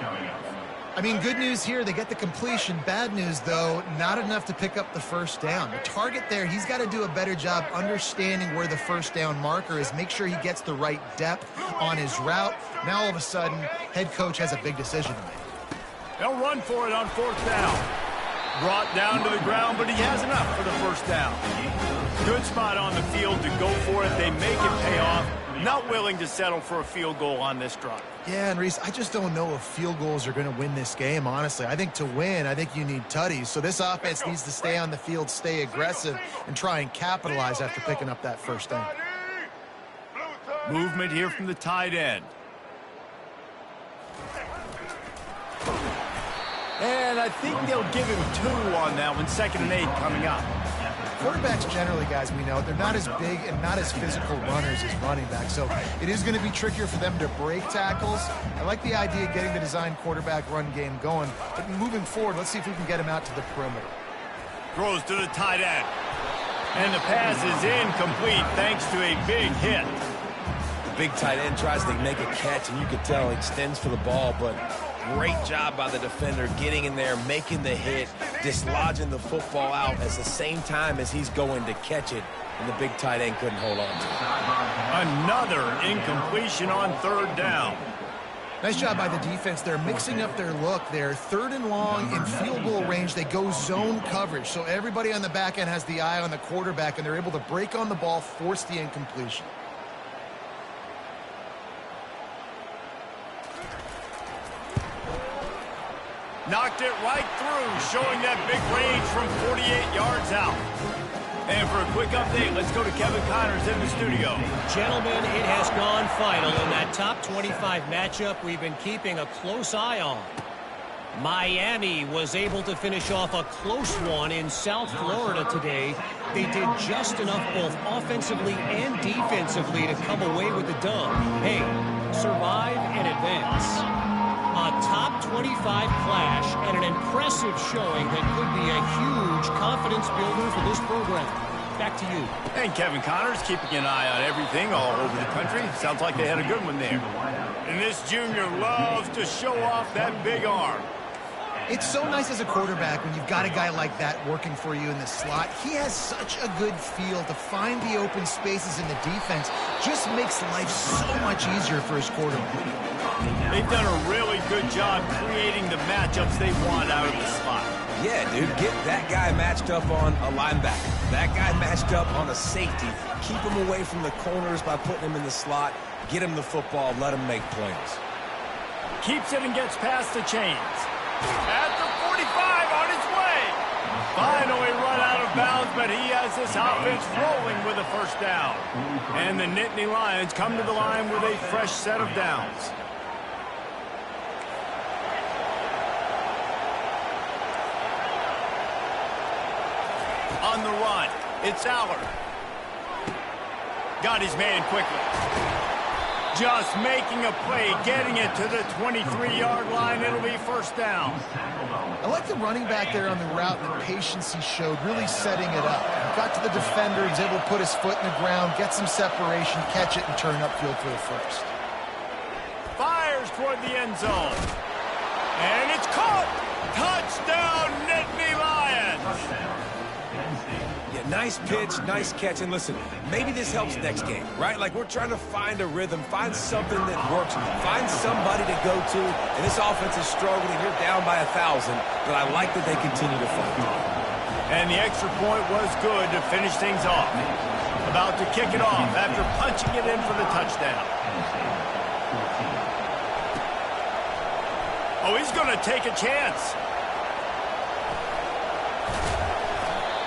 I mean, good news here, they get the completion. Bad news, though, not enough to pick up the 1st down. The target there, he's got to do a better job understanding where the 1st down marker is, make sure he gets the right depth on his route. Now, all of a sudden, head coach has a big decision to make. They'll run for it on 4th down. Brought down to the ground, but he has enough for the 1st down. Good spot on the field to go for it. They make it pay off. Not willing to settle for a field goal on this drive. Yeah, and Reese, I just don't know if field goals are going to win this game, honestly. I think to win, I think you need tutties. So this offense needs to stay on the field, stay aggressive, and try and capitalize after picking up that 1st down. Movement here from the tight end. And I think they'll give him 2 on that one. 2nd and 8 coming up. Quarterbacks generally, guys, we know, they're not as big and not as physical runners as running backs, so it is going to be trickier for them to break tackles. I like the idea of getting the design quarterback run game going, but moving forward, let's see if we can get him out to the perimeter. Throws to the tight end. And the pass is incomplete thanks to a big hit. The big tight end tries to make a catch, and you can tell he extends for the ball, but great job by the defender getting in there, making the hit, dislodging the football out at the same time as he's going to catch it, and the big tight end couldn't hold on to it. Another incompletion on 3rd down. Nice job by the defense. They're mixing up their look. They're 3rd and long in field goal range. They go zone coverage, so everybody on the back end has the eye on the quarterback, and they're able to break on the ball, force the incompletion. Knocked it right through, showing that big range from 48 yards out. And for a quick update, let's go to Kevin Connors in the studio. Gentlemen, it has gone final in that top 25 matchup we've been keeping a close eye on. Miami was able to finish off a close one in South Florida today. They did just enough both offensively and defensively to come away with the dub. Hey, survive and advance. A top 25 clash and an impressive showing that could be a huge confidence builder for this program. Back to you. And Kevin Connors keeping an eye on everything all over the country. Sounds like they had a good one there. And this junior loves to show off that big arm. It's so nice as a quarterback when you've got a guy like that working for you in the slot. He has such a good feel to find the open spaces in the defense. Just makes life so much easier for his quarterback. They've done a really good job creating the matchups they want out of the slot. Yeah, dude, get that guy matched up on a linebacker. That guy matched up on a safety. Keep him away from the corners by putting him in the slot. Get him the football. Let him make plays. Keeps it and gets past the chains. At the 45 on his way. Finally run out of bounds, but he has this offense rolling with a 1st down. And the Nittany Lions come to the line with a fresh set of downs. On the run, it's Allard. Got his man quickly. Just making a play, getting it to the 23-yard line. It'll be 1st down. I like the running back there on the route and the patience he showed, really setting it up. Got to the defender, was able to put his foot in the ground, get some separation, catch it, and turn upfield for the 1st. Fires toward the end zone. And it's caught. Touchdown, Nittany Lions. Yeah, nice pitch, nice catch. And listen, maybe this helps next game, right? Like, we're trying to find a rhythm, find something that works, find somebody to go to. And this offense is struggling. You're down by 1,000, but I like that they continue to fight. And the extra point was good to finish things off. About to kick it off after punching it in for the touchdown. Oh, he's going to take a chance.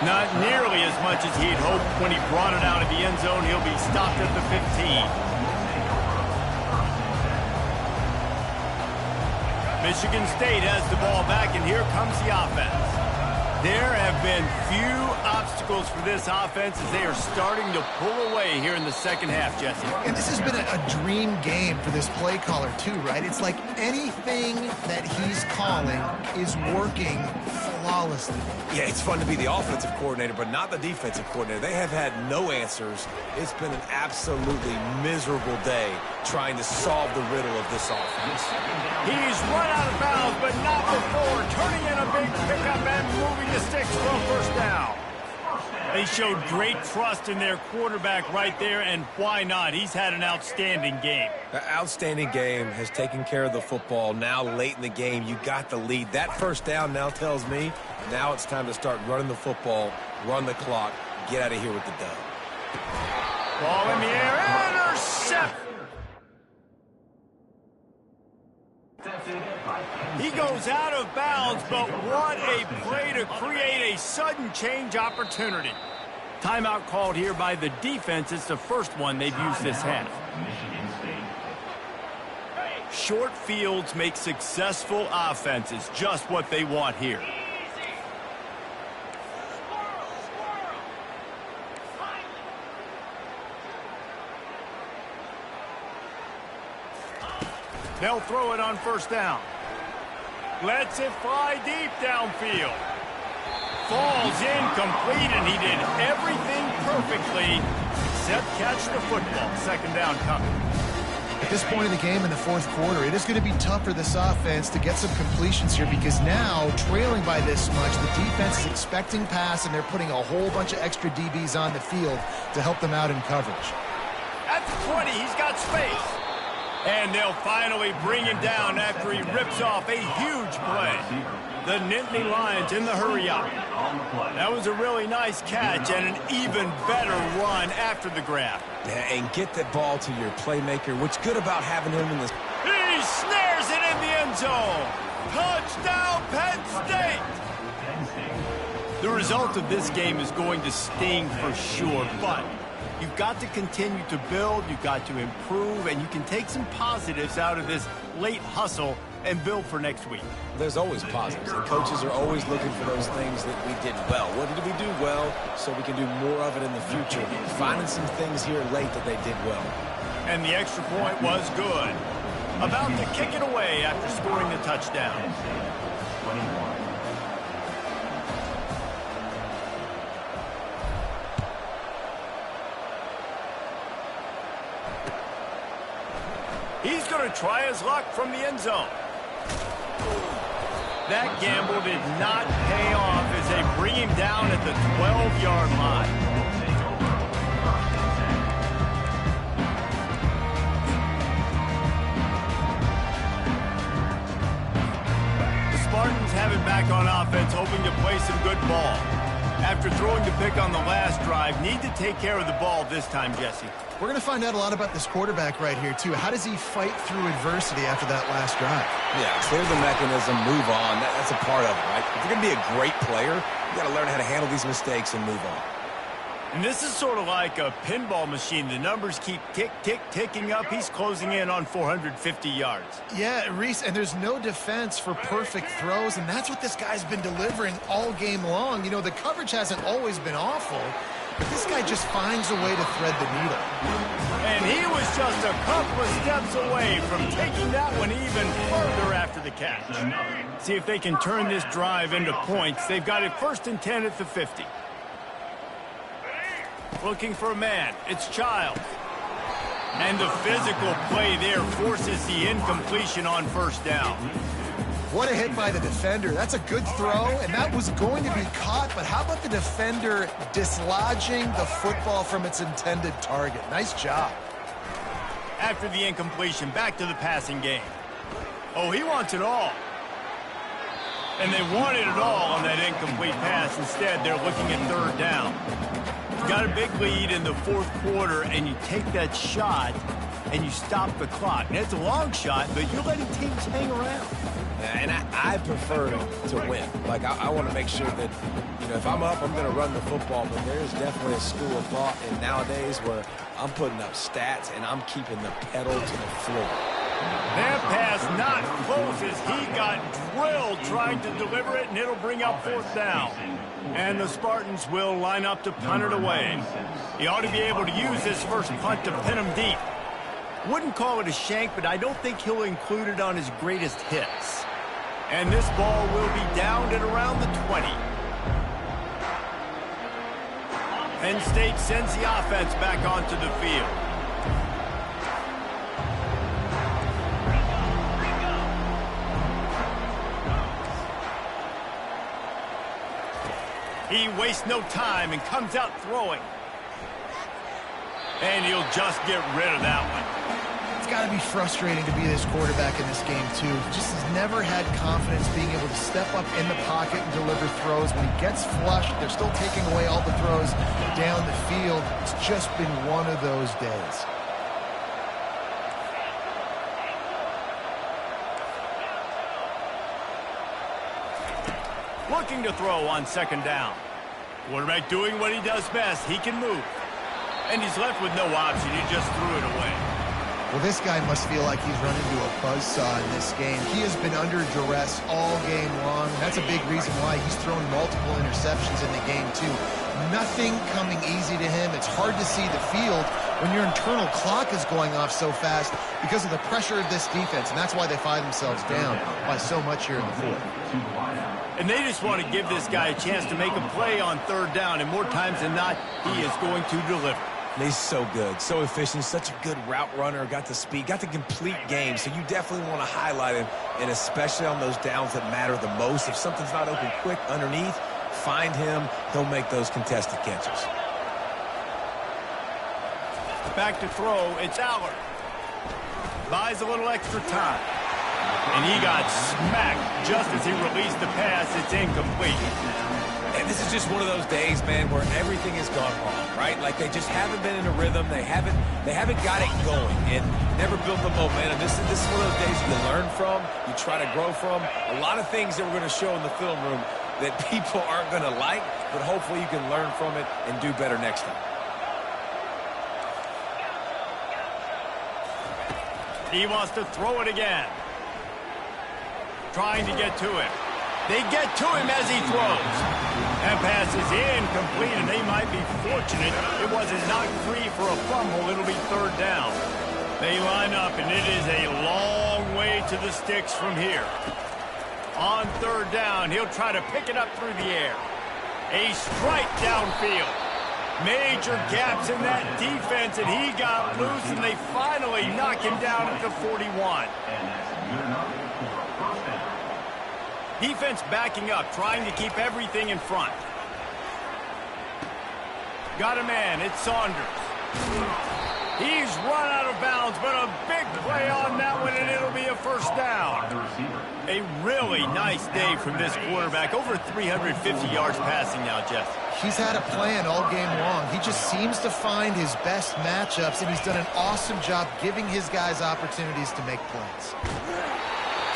Not nearly as much as he'd hoped when he brought it out of the end zone. He'll be stopped at the 15. Michigan State has the ball back, and here comes the offense. There have been few obstacles for this offense as they are starting to pull away here in the second half, Jesse. And this has been a dream game for this play caller, too, right? It's like anything that he's calling is working flawlessly. Yeah, it's fun to be the offensive coordinator, but not the defensive coordinator. They have had no answers. It's been an absolutely miserable day trying to solve the riddle of this offense. He's run out of bounds, but not before turning in a big pickup and moving the sticks for a first down. They showed great trust in their quarterback right there, and why not? He's had an outstanding game. The outstanding game has taken care of the football. Now late in the game, you got the lead. That first down now tells me now it's time to start running the football, run the clock, get out of here with the dub. Ball in the air, intercept. He goes out of bounds, but what a play to create a sudden change opportunity. Timeout called here by the defense. It's the first one they've used this half. Short fields make successful offenses, just what they want here. They'll throw it on first down. Lets it fly deep downfield. Falls incomplete, and he did everything perfectly except catch the football. Second down coming. At this point in the game in the fourth quarter, it is going to be tough for this offense to get some completions here because now, trailing by this much, the defense is expecting pass, and they're putting a whole bunch of extra DBs on the field to help them out in coverage. At the 20, he's got space. And they'll finally bring him down after he rips off a huge play. The Nittany Lions in the hurry-up. That was a really nice catch and an even better run after the grab. Yeah, and get that ball to your playmaker. What's good about having him in this? He snares it in the end zone. Touchdown, Penn State. The result of this game is going to sting for sure, but you've got to continue to build, you've got to improve, and you can take some positives out of this late hustle and build for next week. There's always positives, and coaches are always looking for those things that we did well. What did we do well so we can do more of it in the future? Finding some things here late that they did well. And the extra point was good. About to kick it away after scoring the touchdown. 21. He's going to try his luck from the end zone. That gamble did not pay off as they bring him down at the 12-yard line. The Spartans have it back on offense, hoping to play some good ball. After throwing the pick on the last drive, need to take care of the ball this time, Jesse. We're going to find out a lot about this quarterback right here, too. How does he fight through adversity after that last drive? Yeah, clear the mechanism, move on. That's a part of it, right? If you're going to be a great player, you got to learn how to handle these mistakes and move on. And this is sort of like a pinball machine. The numbers keep ticking up. He's closing in on 450 yards. Yeah, Reese, and there's no defense for perfect throws, and that's what this guy's been delivering all game long. You know, the coverage hasn't always been awful, but this guy just finds a way to thread the needle. And he was just a couple of steps away from taking that one even further after the catch. See if they can turn this drive into points. They've got it 1st and 10 at the 50. Looking for a man. It's Childs. And the physical play there forces the incompletion on first down. What a hit by the defender. That's a good throw, and that was going to be caught, but how about the defender dislodging the football from its intended target? Nice job. After the incompletion, back to the passing game. Oh, he wants it all. And they wanted it all on that incomplete pass. Instead, they're looking at 3rd down. You've got a big lead in the 4th quarter, and you take that shot, and you stop the clock. And it's a long shot, but you're letting teams hang around. And I prefer to win. Like, I want to make sure that, you know, if I'm up, I'm going to run the football. But there is definitely a school of thought in nowadays where I'm putting up stats and I'm keeping the pedal to the floor. That pass not close as as he got drilled trying to deliver it, and it'll bring up 4th down. And the Spartans will line up to punt it away. He ought to be able to use this first punt to pin him deep. Wouldn't call it a shank, but I don't think he'll include it on his greatest hits. And this ball will be down at around the 20. Penn State sends the offense back onto the field. He wastes no time and comes out throwing. And he'll just get rid of that one. It's got to be frustrating to be this quarterback in this game, too. He just has never had confidence being able to step up in the pocket and deliver throws. When he gets flushed, they're still taking away all the throws down the field. It's just been one of those days. Looking to throw on 2nd down. Quarterback doing what he does best. He can move. And he's left with no option. He just threw it away. Well, this guy must feel like he's run into a buzzsaw in this game. He has been under duress all game long, and that's a big reason why he's thrown multiple interceptions in the game, too. Nothing coming easy to him. It's hard to see the field when your internal clock is going off so fast because of the pressure of this defense, and that's why they find themselves down by so much here in the 4th. And they just want to give this guy a chance to make a play on 3rd down, and more times than not, he is going to deliver. He's so good, so efficient, such a good route runner, got the speed, got the complete game, so you definitely want to highlight him, and especially on those downs that matter the most. If something's not open quick underneath, find him, he'll make those contested catches. Back to throw, it's Allard. Buys a little extra time. And he got smacked just as he released the pass. It's incomplete. And this is just one of those days, man, where everything has gone wrong, right? Like they just haven't been in a rhythm. They haven't got it going and never built the momentum. This is one of those days you learn from, you try to grow from. A lot of things that we're going to show in the film room that people aren't going to like, but hopefully you can learn from it and do better next time. He wants to throw it again. Trying to get to him. They get to him as he throws. That pass is incomplete, and they might be fortunate it wasn't knocked free for a fumble. It'll be 3rd down. They line up, and it is a long way to the sticks from here. On 3rd down, he'll try to pick it up through the air. A strike downfield. Major gaps in that defense, and he got loose, and they finally knock him down at the 41. Defense backing up, trying to keep everything in front. Got a man, it's Saunders. He's run out of bounds, but a big play on that one, and it'll be a 1st down. A really nice day from this quarterback. Over 350 yards passing now, Jeff. He's had a plan all game long. He just seems to find his best matchups, and he's done an awesome job giving his guys opportunities to make plays.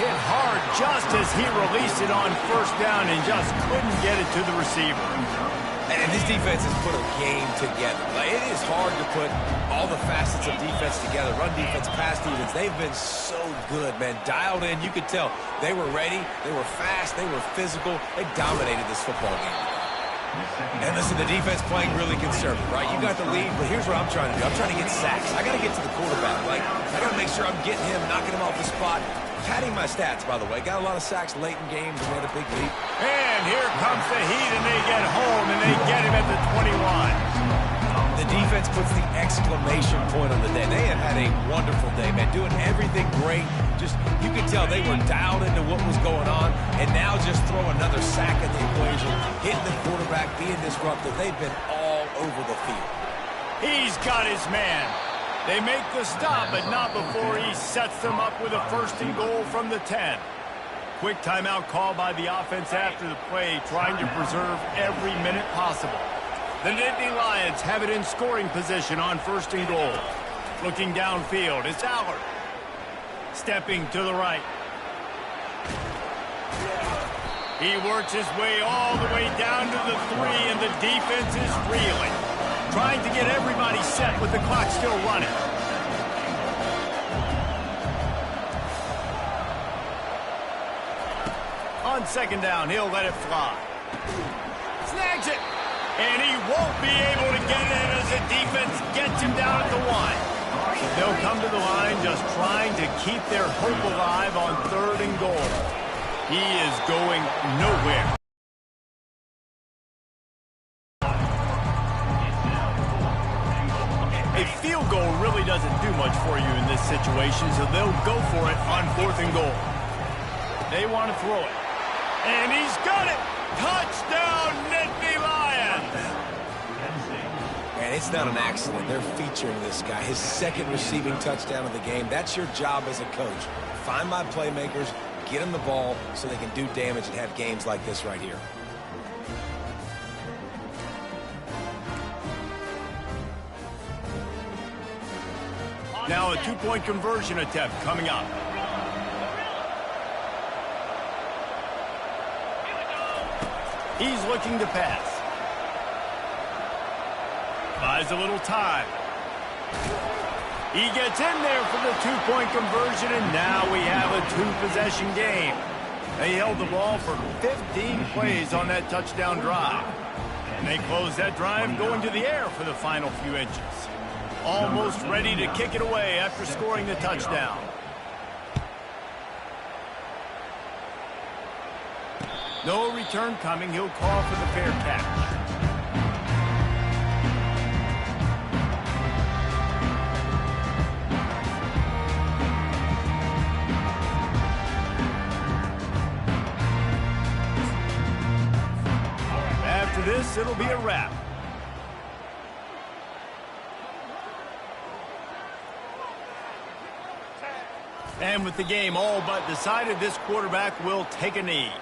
Hit hard just as he released it on 1st down and just couldn't get it to the receiver. And this defense has put a game together. Like, it is hard to put all the facets of defense together. Run defense, pass defense. They've been so good, man. Dialed in. You could tell they were ready. They were fast. They were physical. They dominated this football game. And listen, the defense playing really conservative, right? You got the lead, but here's what I'm trying to do. I'm trying to get sacks. I got to get to the quarterback. Like, I got to make sure I'm getting him, knocking him off the spot. Padding my stats, by the way. Got a lot of sacks late in games and made a big lead. And here comes the heat, and they get home, and they get him at the 21. The defense puts the exclamation point on the day. They have had a wonderful day, man. Doing everything great. Just, you could tell they were dialed into what was going on, and now just throw another sack at the equation, hitting the quarterback, being disruptive. They've been all over the field. He's got his man. They make the stop, but not before he sets them up with a 1st and goal from the 10. Quick timeout call by the offense after the play, trying to preserve every minute possible. The Nittany Lions have it in scoring position on 1st and goal. Looking downfield, it's Allard. Stepping to the right. He works his way all the way down to the 3, and the defense is reeling. Trying to get everybody set with the clock still running. On second down, he'll let it fly. Snags it. And he won't be able to get it as the defense gets him down at the 1. They'll come to the line just trying to keep their hope alive on 3rd and goal. He is going nowhere. A field goal really doesn't do much for you in this situation, so they'll go for it on 4th and goal. They want to throw it. And he's got it! Touchdown, Nittany Lions! And it's not an accident. They're featuring this guy. His 2nd receiving touchdown of the game. That's your job as a coach. Find my playmakers, get them the ball so they can do damage and have games like this right here. Now a 2-point conversion attempt coming up. He's looking to pass. Buys a little time. He gets in there for the 2-point conversion, and now we have a 2-possession game. They held the ball for 15 plays on that touchdown drive. And they close that drive going to the air for the final few inches. Almost ready to kick it away after scoring the touchdown. No return coming. He'll call for the fair catch. After this, it'll be a wrap. And with the game all but decided, this quarterback will take a knee.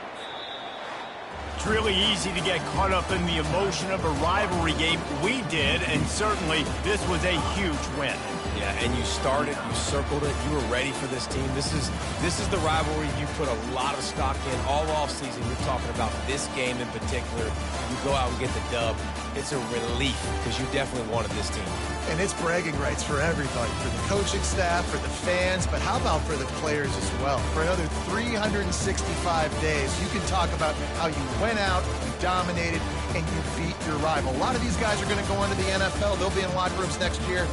It's really easy to get caught up in the emotion of a rivalry game. We did, and certainly this was a huge win. Yeah, and you started, you circled it, you were ready for this team. This is the rivalry you put a lot of stock in all offseason. You're talking about this game in particular. You go out and get the dub. It's a relief because you definitely wanted this team. And it's bragging rights for everybody, for the coaching staff, for the fans, but how about for the players as well? For another 365 days, you can talk about how you went out, you dominated, and you beat your rival. A lot of these guys are going to go into the NFL. They'll be in locker rooms next year.